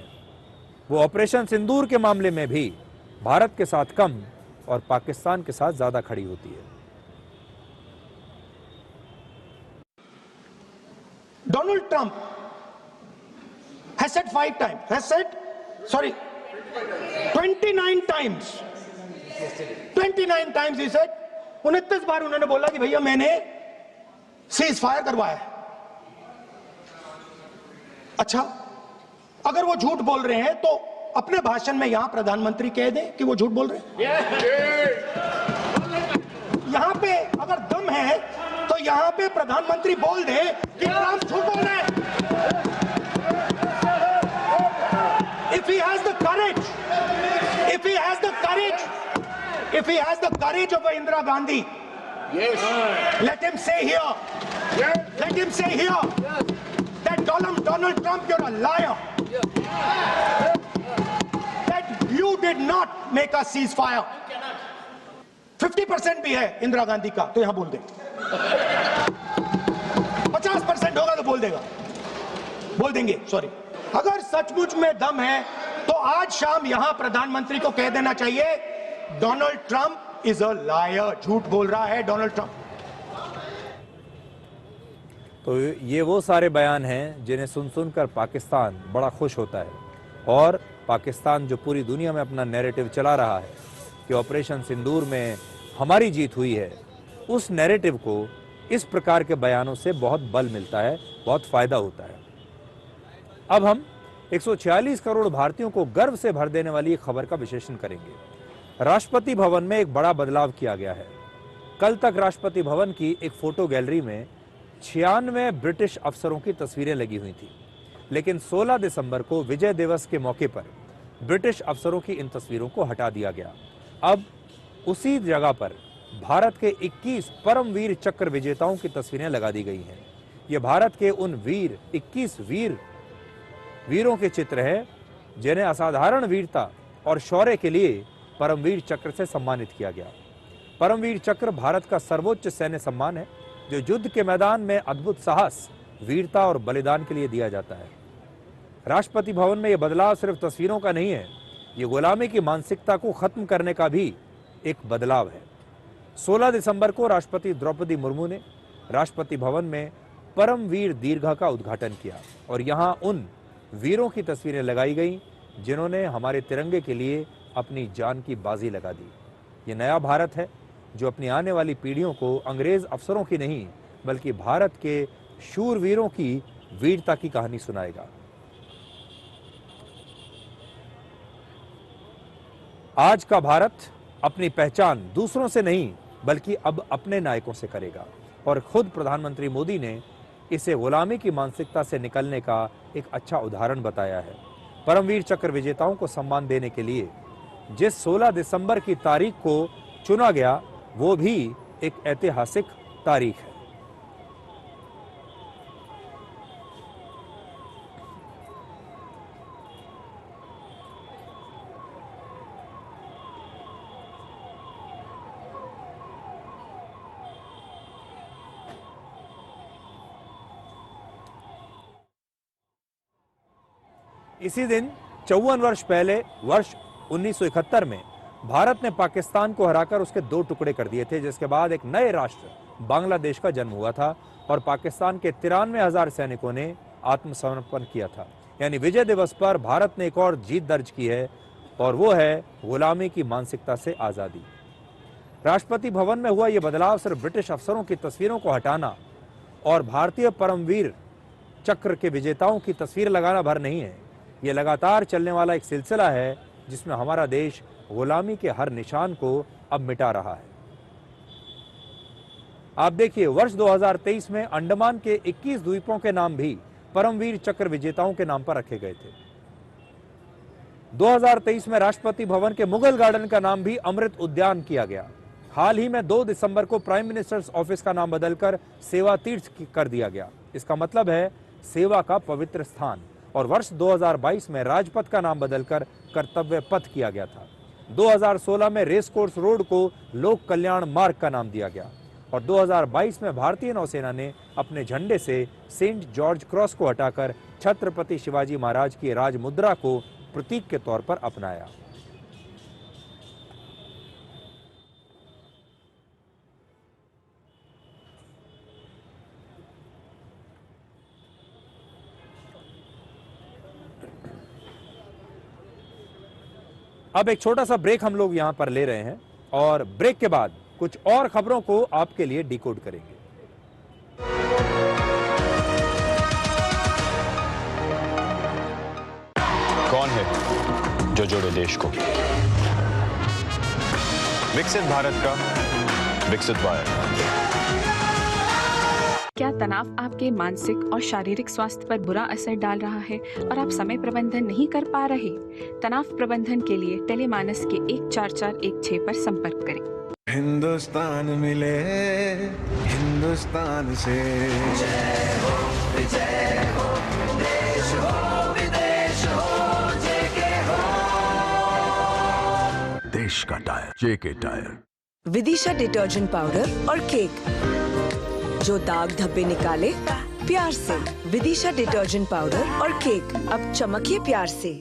वो ऑपरेशन सिंदूर के मामले में भी भारत के साथ कम और पाकिस्तान के साथ ज्यादा खड़ी होती है। Donald Trump has said 5 times, has said, sorry, 29 times. 29 times he said, 29 बार उन्होंने बोला कि भैया मैंने सीज फायर करवाया है। अच्छा, अगर वो झूठ बोल रहे हैं तो अपने भाषण में यहां प्रधानमंत्री कह दें कि वो झूठ बोल रहे हैं। यहां पे अगर दम है तो यहां पे प्रधानमंत्री बोल दे कि ट्रंप झूठ बोल रहे हैं। If he has the courage, if he has the courage, if he has the courage of Indira Gandhi, yes, let him say here, let him say here that Donald Trump, you're a liar, that you did not make a ceasefire. 50% भी है इंदिरा गांधी का तो यहां बोल दे, 50% होगा तो बोल देगा, बोल देंगे, सॉरी। अगर सचमुच में दम है तो आज शाम यहां प्रधानमंत्री को कह देना चाहिए Donald Trump is a liar, झूठ बोल रहा है डोनाल्ड ट्रंप। तो ये वो सारे बयान हैं जिन्हें सुन सुनकर पाकिस्तान बड़ा खुश होता है। और पाकिस्तान जो पूरी दुनिया में अपना नैरेटिव चला रहा है कि ऑपरेशन सिंदूर में हमारी जीत हुई है, उस नैरेटिव को इस प्रकार के बयानों से बहुत बल मिलता है, बहुत फायदा होता है। अब हम 146 करोड़ भारतीयों को गर्व से भर देने वाली एक खबर का विश्लेषण करेंगे। राष्ट्रपति भवन में एक बड़ा बदलाव किया गया है। कल तक राष्ट्रपति भवन की एक फोटो गैलरी में 96 ब्रिटिश अफसरों की तस्वीरें लगी हुई थी, लेकिन 16 दिसंबर को विजय दिवस के मौके पर ब्रिटिश अफसरों की इन तस्वीरों को हटा दिया गया। अब उसी जगह पर भारत के 21 परमवीर चक्र विजेताओं की तस्वीरें लगा दी गई हैं। ये भारत के उन 21 वीरों के चित्र हैं जिन्हें असाधारण वीरता और शौर्य के लिए परमवीर चक्र से सम्मानित किया गया। परमवीर चक्र भारत का सर्वोच्च सैन्य सम्मान है जो युद्ध के मैदान में अद्भुत साहस, वीरता और बलिदान के लिए दिया जाता है। राष्ट्रपति भवन में यह बदलाव सिर्फ तस्वीरों का नहीं है, ये गुलामी की मानसिकता को खत्म करने का भी एक बदलाव है। 16 दिसंबर को राष्ट्रपति द्रौपदी मुर्मू ने राष्ट्रपति भवन में परमवीर दीर्घा का उद्घाटन किया और यहां उन वीरों की तस्वीरें लगाई गई जिन्होंने हमारे तिरंगे के लिए अपनी जान की बाजी लगा दी। ये नया भारत है जो अपनी आने वाली पीढ़ियों को अंग्रेज अफसरों की नहीं बल्कि भारत के शूरवीरों की वीरता की कहानी सुनाएगा। आज का भारत अपनी पहचान दूसरों से नहीं बल्कि अब अपने नायकों से करेगा और खुद प्रधानमंत्री मोदी ने इसे गुलामी की मानसिकता से निकलने का एक अच्छा उदाहरण बताया है। परमवीर चक्र विजेताओं को सम्मान देने के लिए जिस 16 दिसंबर की तारीख को चुना गया वो भी एक ऐतिहासिक तारीख है। इसी दिन 54 वर्ष पहले वर्ष 1971 में भारत ने पाकिस्तान को हराकर उसके 2 टुकड़े कर दिए थे, जिसके बाद एक नए राष्ट्र बांग्लादेश का जन्म हुआ था और पाकिस्तान के 93,000 सैनिकों ने आत्मसमर्पण किया था। यानी विजय दिवस पर भारत ने एक और जीत दर्ज की है और वो है गुलामी की मानसिकता से आजादी। राष्ट्रपति भवन में हुआ यह बदलाव सिर्फ ब्रिटिश अफसरों की तस्वीरों को हटाना और भारतीय परमवीर चक्र के विजेताओं की तस्वीर लगाना भर नहीं है। यह लगातार चलने वाला एक सिलसिला है जिसमें हमारा देश गुलामी के हर निशान को अब मिटा रहा है। आप देखिए, वर्ष 2023 में अंडमान के 21 द्वीपों के नाम भी परमवीर चक्र विजेताओं के नाम पर रखे गए थे। 2023 में राष्ट्रपति भवन के मुगल गार्डन का नाम भी अमृत उद्यान किया गया। हाल ही में 2 दिसंबर को प्राइम मिनिस्टर्स ऑफिस का नाम बदलकर सेवा तीर्थ कर दिया गया। इसका मतलब है सेवा का पवित्र स्थान। और वर्ष 2022 में राजपथ का नाम बदलकर कर्तव्य पथ किया गया था। 2016 में रेस कोर्स रोड को लोक कल्याण मार्ग का नाम दिया गया और 2022 में भारतीय नौसेना ने अपने झंडे से सेंट जॉर्ज क्रॉस को हटाकर छत्रपति शिवाजी महाराज की राज मुद्रा को प्रतीक के तौर पर अपनाया। अब एक छोटा सा ब्रेक हम लोग यहां पर ले रहे हैं और ब्रेक के बाद कुछ और खबरों को आपके लिए डिकोड करेंगे। कौन है जो जोड़े देश को? विकसित भारत का विकसित वायर। क्या तनाव आपके मानसिक और शारीरिक स्वास्थ्य पर बुरा असर डाल रहा है और आप समय प्रबंधन नहीं कर पा रहे? तनाव प्रबंधन के लिए टेलीमानस के 14416 पर संपर्क करें। हिंदुस्तान मिले हिंदुस्तान से, जय हो देश हो विदेश हो, जेके हो। देश का टायर जेके टायर। विदिशा डिटर्जेंट पाउडर और केक, जो दाग धब्बे निकाले प्यार से। विदिशा डिटर्जेंट पाउडर और केक, अब चमकिए प्यार से।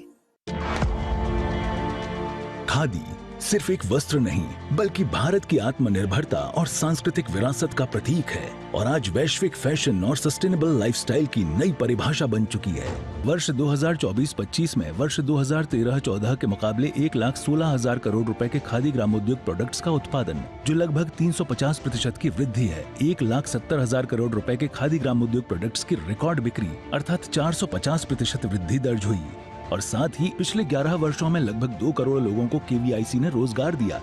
खादी सिर्फ एक वस्त्र नहीं बल्कि भारत की आत्मनिर्भरता और सांस्कृतिक विरासत का प्रतीक है और आज वैश्विक फैशन और सस्टेनेबल लाइफस्टाइल की नई परिभाषा बन चुकी है। वर्ष 2024-25 में वर्ष 2013-14 के मुकाबले 1,16,000 करोड़ रुपए के खादी ग्रामोद्योग प्रोडक्ट्स का उत्पादन, जो लगभग 350% की वृद्धि है। 1,70,000 करोड़ रुपए के खादी ग्रामोद्योग प्रोडक्ट्स की रिकॉर्ड बिक्री अर्थात 450% वृद्धि दर्ज हुई और साथ ही पिछले 11 वर्षों में लगभग 2 करोड़ लोगों को केवीआईसी ने रोजगार दिया।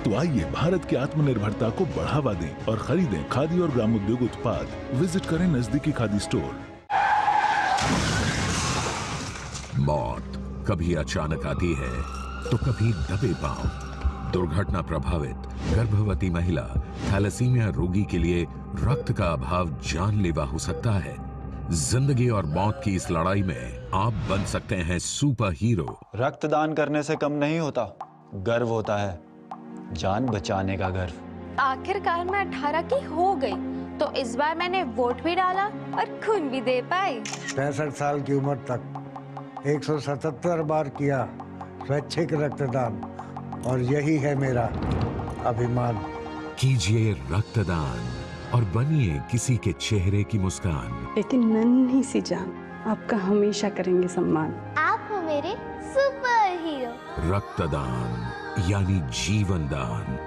तो आइए भारत की आत्मनिर्भरता को बढ़ावा दें और खरीदें खादी और ग्रामोद्योग उत्पाद। विजिट करें नजदीकी खादी स्टोर। मौत कभी अचानक आती है तो कभी दबे पांव। दुर्घटना प्रभावित गर्भवती महिला, थैलेसीमिया रोगी के लिए रक्त का अभाव जानलेवा हो सकता है। जिंदगी और मौत की इस लड़ाई में आप बन सकते हैं सुपर हीरो। रक्तदान करने से कम नहीं होता, गर्व होता है, जान बचाने का गर्व। आखिरकार मैं 18 की हो गई तो इस बार मैंने वोट भी डाला और खून भी दे पाई। 65 साल की उम्र तक 177 बार किया स्वैच्छिक रक्तदान और यही है मेरा अभिमान। कीजिए रक्तदान और बनिए किसी के चेहरे की मुस्कान। लेकिन नन्ही सी जान आपका हमेशा करेंगे सम्मान। आप हो मेरे सुपर हीरो। रक्तदान यानी जीवन दान।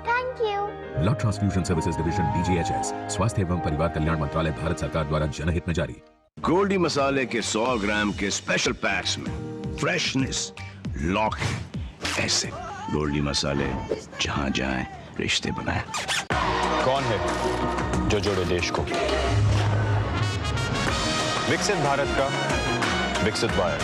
Thank you. Blood transfusion services division DGHS, स्वास्थ्य एवं परिवार कल्याण मंत्रालय, भारत सरकार द्वारा जनहित में जारी। गोल्डी मसाले के 100 ग्राम के स्पेशल पैक्स में फ्रेशनेस लॉक है। ऐसे गोल्डी मसाले जहां जाएं रिश्ते बनाएं। कौन है जो जोड़े देश को? विकसित भारत का विकसित वायर।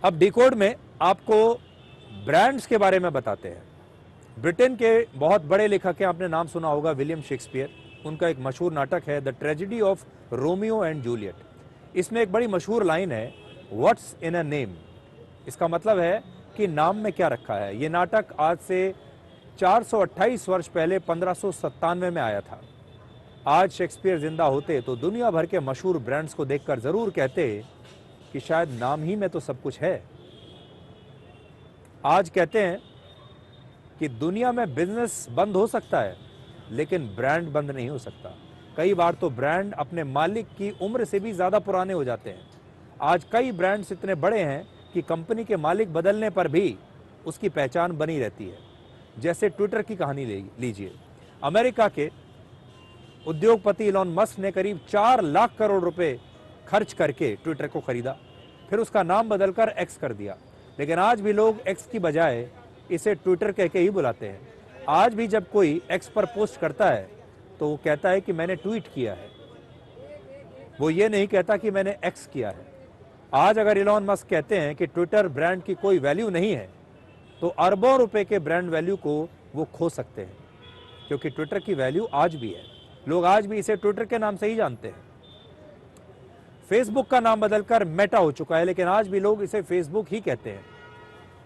अब डिकोड में आपको ब्रांड्स के बारे में बताते हैं। ब्रिटेन के बहुत बड़े लेखक हैं, आपने नाम सुना होगा विलियम शेक्सपियर। उनका एक मशहूर नाटक है the tragedy of Romeo and Juliet. इसमें एक बड़ी मशहूर लाइन है व्हाट्स इन अ नेम। इसका मतलब है कि नाम में क्या रखा है। ये नाटक आज से 428 वर्ष पहले 1597 में आया था। आज शेक्सपियर जिंदा होते तो दुनिया भर के मशहूर ब्रांड्स को देखकर जरूर कहते कि शायद नाम ही में तो सब कुछ है। आज कहते हैं कि दुनिया में बिजनेस बंद हो सकता है लेकिन ब्रांड बंद नहीं हो सकता। कई बार तो ब्रांड अपने मालिक की उम्र से भी ज्यादा पुराने हो जाते हैं। आज कई ब्रांड्स इतने बड़े हैं कि कंपनी के मालिक बदलने पर भी उसकी पहचान बनी रहती है। जैसे ट्विटर की कहानी लीजिए। अमेरिका के उद्योगपति इलॉन मस्क ने करीब 4 लाख करोड़ रुपए खर्च करके ट्विटर को खरीदा, फिर उसका नाम बदलकर एक्स कर दिया। लेकिन आज भी लोग एक्स की बजाय इसे ट्विटर कह के ही बुलाते हैं। आज भी जब कोई एक्स पर पोस्ट करता है तो वो कहता है कि मैंने ट्वीट किया है, वो ये नहीं कहता कि मैंने एक्स किया है। आज अगर इलॉन मस्क कहते हैं कि ट्विटर ब्रांड की कोई वैल्यू नहीं है तो अरबों रुपए के ब्रांड वैल्यू को वो खो सकते हैं, क्योंकि ट्विटर की वैल्यू आज भी है। लोग आज भी इसे ट्विटर के नाम से ही जानते हैं। फेसबुक का नाम बदलकर मेटा हो चुका है, लेकिन आज भी लोग इसे फेसबुक ही कहते हैं।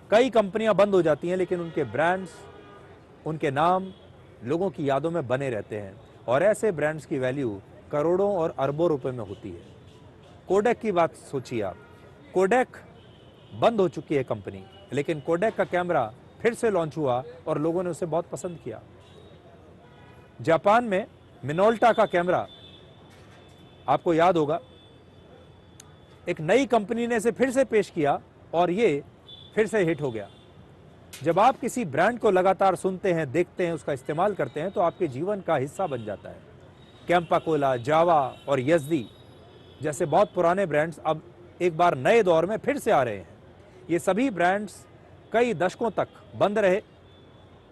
कई कंपनियां बंद हो जाती हैं लेकिन उनके ब्रांड्स, उनके नाम लोगों की यादों में बने रहते हैं और ऐसे ब्रांड्स की वैल्यू करोड़ों और अरबों रुपए में होती है। कोडेक की बात सोचिए आप। कोडेक बंद हो चुकी है कंपनी, लेकिन कोडेक का कैमरा फिर से लॉन्च हुआ और लोगों ने उसे बहुत पसंद किया। जापान में मिनोल्टा का कैमरा आपको याद होगा, एक नई कंपनी ने इसे फिर से पेश किया और ये फिर से हिट हो गया। जब आप किसी ब्रांड को लगातार सुनते हैं, देखते हैं, उसका इस्तेमाल करते हैं तो आपके जीवन का हिस्सा बन जाता है। कैंपा कोला, जावा और यजदी जैसे बहुत पुराने ब्रांड्स अब एक बार नए दौर में फिर से आ रहे हैं। ये सभी ब्रांड्स कई दशकों तक बंद रहे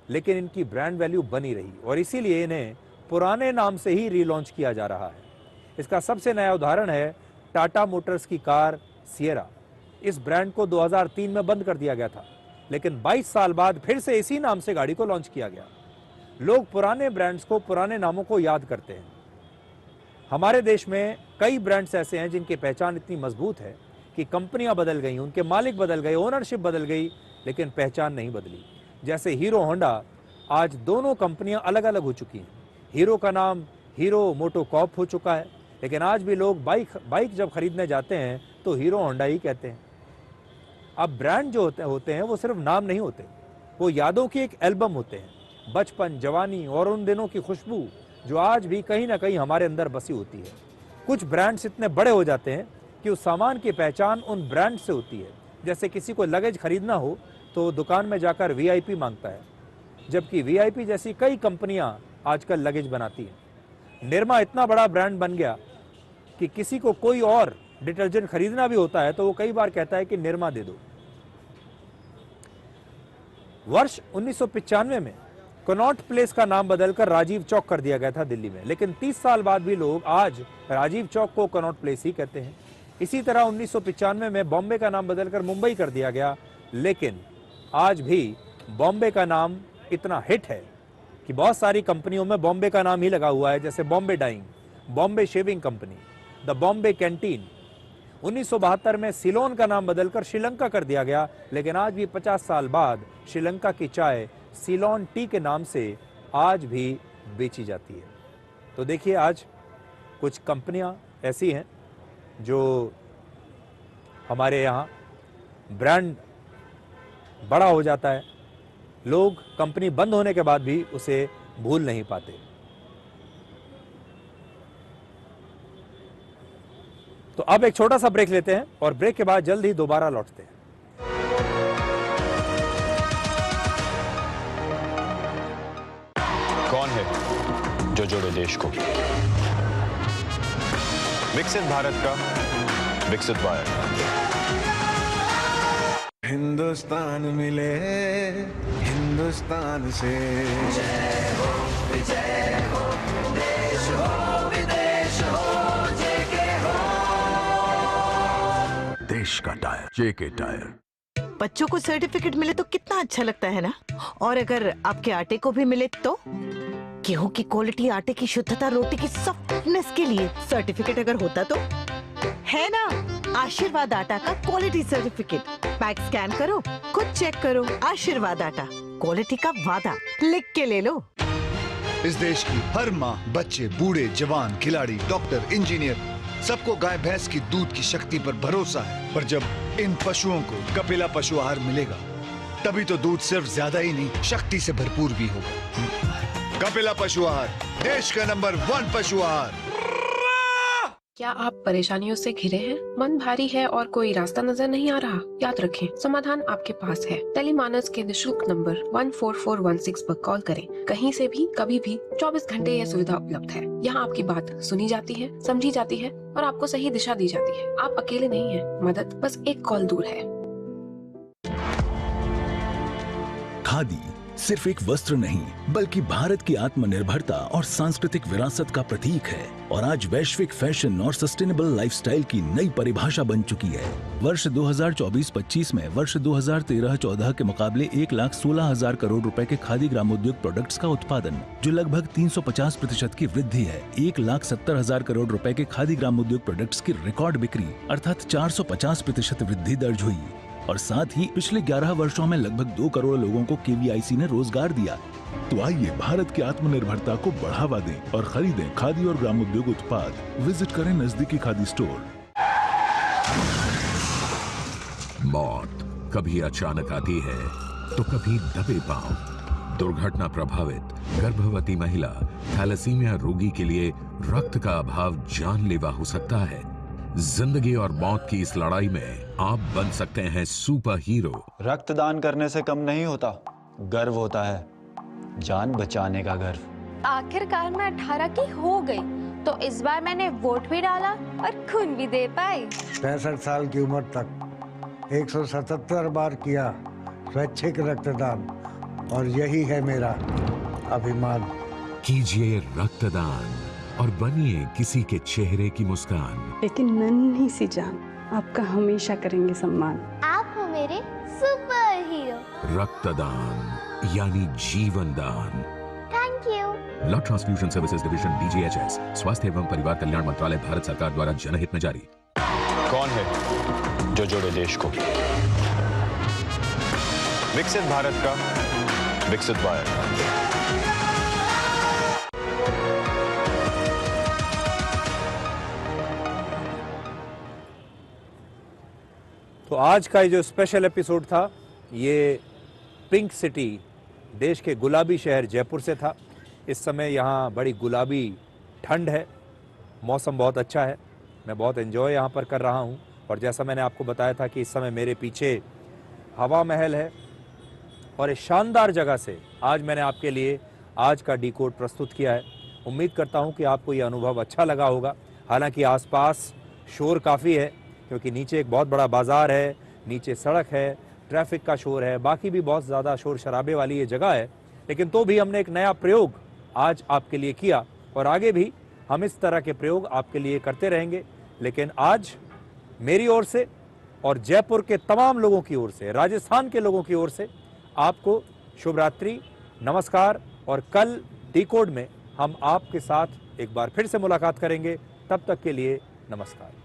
लेकिन इनकी ब्रांड वैल्यू बनी रही और इसीलिए इन्हें पुराने नाम से ही रीलॉन्च किया जा रहा है। इसका सबसे नया उदाहरण है टाटा मोटर्स की कार सिएरा। इस ब्रांड को 2003 में बंद कर दिया गया था, लेकिन 22 साल बाद फिर से इसी नाम से गाड़ी को लॉन्च किया गया। लोग पुराने ब्रांड्स को, पुराने नामों को याद करते हैं। हमारे देश में कई ब्रांड्स ऐसे हैं जिनकी पहचान इतनी मजबूत है कि कंपनियां बदल गई, उनके मालिक बदल गए, ओनरशिप बदल गई, लेकिन पहचान नहीं बदली। जैसे हीरो होंडा, आज दोनों कंपनियां अलग अलग हो चुकी हैं। हीरो का नाम हीरो मोटोकॉर्प हो चुका है, लेकिन आज भी लोग बाइक जब खरीदने जाते हैं तो हीरो होंडा ही कहते हैं। अब ब्रांड जो होते हैं वो सिर्फ नाम नहीं होते, वो यादों की एक एल्बम होते हैं। बचपन, जवानी और उन दिनों की खुशबू जो आज भी कहीं ना कहीं हमारे अंदर बसी होती है। कुछ ब्रांड्स इतने बड़े हो जाते हैं कि उस सामान की पहचान उन ब्रांड से होती है। जैसे किसी को लगेज खरीदना हो तो दुकान में जाकर वीआईपी मांगता है, जबकि वीआईपी जैसी कई कंपनियां आजकल लगेज बनाती हैं। निरमा इतना बड़ा ब्रांड बन गया कि किसी को कोई और डिटर्जेंट खरीदना भी होता है तो वो कई बार कहता है कि निरमा दे दो। वर्ष 1995 में कनॉट प्लेस का नाम बदलकर राजीव चौक कर दिया गया था दिल्ली में, लेकिन 30 साल बाद भी लोग आज राजीव चौक को कनॉट प्लेस ही कहते हैं। इसी तरह 1995 में बॉम्बे का नाम बदलकर मुंबई कर दिया गया, लेकिन आज भी बॉम्बे का नाम इतना हिट है कि बहुत सारी कंपनियों में बॉम्बे का नाम ही लगा हुआ है, जैसे Bombay Dyeing, Bombay Shaving Company, the Bombay Canteen. 1972 में सिलोन का नाम बदलकर श्रीलंका कर दिया गया, लेकिन आज भी 50 साल बाद श्रीलंका की चाय सिलोन टी के नाम से आज भी बेची जाती है। तो देखिए, आज कुछ कंपनियां ऐसी हैं जो हमारे यहाँ ब्रांड बड़ा हो जाता है, लोग कंपनी बंद होने के बाद भी उसे भूल नहीं पाते। तो अब एक छोटा सा ब्रेक लेते हैं और ब्रेक के बाद जल्द ही दोबारा लौटते हैं। कौन है जो जोड़े देश को? विकसित भारत का विकसित भारत। हिंदुस्तान मिले हिंदुस्तान से, जय हो विजय हो, देश हो विदेश हो, जय के हो। देश देश का टायर जेके टायर। बच्चों को सर्टिफिकेट मिले तो कितना अच्छा लगता है ना। और अगर आपके आटे को भी मिले तो गेहूं की क्वालिटी, आटे की शुद्धता, रोटी की सॉफ्टनेस के लिए सर्टिफिकेट अगर होता तो है ना। आशीर्वाद आटा का क्वालिटी सर्टिफिकेट पैक स्कैन करो, खुद चेक करो। आशीर्वाद आटा, क्वालिटी का वादा, लिख के ले लो। इस देश की हर माँ, बच्चे, बूढ़े, जवान, खिलाड़ी, डॉक्टर, इंजीनियर, सबको गाय भैंस की दूध की शक्ति पर भरोसा है। पर जब इन पशुओं को कपिला पशु आहार मिलेगा तभी तो दूध सिर्फ ज्यादा ही नहीं, शक्ति से भरपूर भी होगा। कपिला पशु आहार, देश का नंबर 1 पशु आहार। क्या आप परेशानियों से घिरे हैं? मन भारी है और कोई रास्ता नजर नहीं आ रहा? याद रखें, समाधान आपके पास है। टेलीमानस के निशुल्क नंबर 14416 पर कॉल करें। कहीं से भी, कभी भी, 24 घंटे यह सुविधा उपलब्ध है। यहाँ आपकी बात सुनी जाती है, समझी जाती है और आपको सही दिशा दी जाती है। आप अकेले नहीं हैं, मदद बस एक कॉल दूर है। खादी सिर्फ एक वस्त्र नहीं बल्कि भारत की आत्मनिर्भरता और सांस्कृतिक विरासत का प्रतीक है और आज वैश्विक फैशन और सस्टेनेबल लाइफस्टाइल की नई परिभाषा बन चुकी है। वर्ष 2024-25 में वर्ष 2013-14 के मुकाबले 1,16,000 करोड़ रुपए के खादी ग्रामोद्योग प्रोडक्ट्स का उत्पादन, जो लगभग 350% की वृद्धि है। 1,70,000 करोड़ रुपए के खादी ग्रामोद्योग प्रोडक्ट्स की रिकॉर्ड बिक्री अर्थात 450% वृद्धि दर्ज हुई और साथ ही पिछले 11 वर्षों में लगभग 2 करोड़ लोगों को केवीआईसी ने रोजगार दिया। तो आइए भारत की आत्मनिर्भरता को बढ़ावा दें और खरीदें खादी और ग्रामोद्योग उत्पाद। विजिट करें नजदीकी खादी स्टोर। मौत कभी अचानक आती है तो कभी दबे पांव। दुर्घटना प्रभावित गर्भवती महिला, थैलेसीमिया रोगी के लिए रक्त का अभाव जानलेवा हो सकता है। जिंदगी और मौत की इस लड़ाई में आप बन सकते हैं सुपर हीरो। रक्तदान करने से कम नहीं होता, गर्व होता है जान बचाने का गर्व। आखिरकार मैं 18 की हो गई तो इस बार मैंने वोट भी डाला और खून भी दे पाई। 65 साल की उम्र तक 177 बार किया स्वैच्छिक रक्तदान और यही है मेरा अभिमान। कीजिए रक्तदान और बनिए किसी के चेहरे की मुस्कान। लेकिन नन्ही सी जान, आपका हमेशा करेंगे सम्मान। आप हो मेरे सुपर हीरो। रक्तदान यानी जीवन दान। Thank you. Blood transfusion services division DGHS, स्वास्थ्य एवं परिवार कल्याण मंत्रालय, भारत सरकार द्वारा जनहित में जारी। कौन है जो जोड़े देश को? विकसित भारत का विकसित भारत। तो आज का जो स्पेशल एपिसोड था ये पिंक सिटी, देश के गुलाबी शहर जयपुर से था। इस समय यहाँ बड़ी गुलाबी ठंड है, मौसम बहुत अच्छा है, मैं बहुत एंजॉय यहाँ पर कर रहा हूँ। और जैसा मैंने आपको बताया था कि इस समय मेरे पीछे हवा महल है और इस शानदार जगह से आज मैंने आपके लिए आज का डिकोड प्रस्तुत किया है। उम्मीद करता हूँ कि आपको ये अनुभव अच्छा लगा होगा। हालांकि आसपास शोर काफ़ी है क्योंकि नीचे एक बहुत बड़ा बाज़ार है, नीचे सड़क है, ट्रैफिक का शोर है, बाकी भी बहुत ज़्यादा शोर शराबे वाली ये जगह है। लेकिन तो भी हमने एक नया प्रयोग आज आपके लिए किया और आगे भी हम इस तरह के प्रयोग आपके लिए करते रहेंगे। लेकिन आज मेरी ओर से और जयपुर के तमाम लोगों की ओर से, राजस्थान के लोगों की ओर से आपको शुभ रात्रि, नमस्कार। और कल डिकोड में हम आपके साथ एक बार फिर से मुलाकात करेंगे। तब तक के लिए नमस्कार।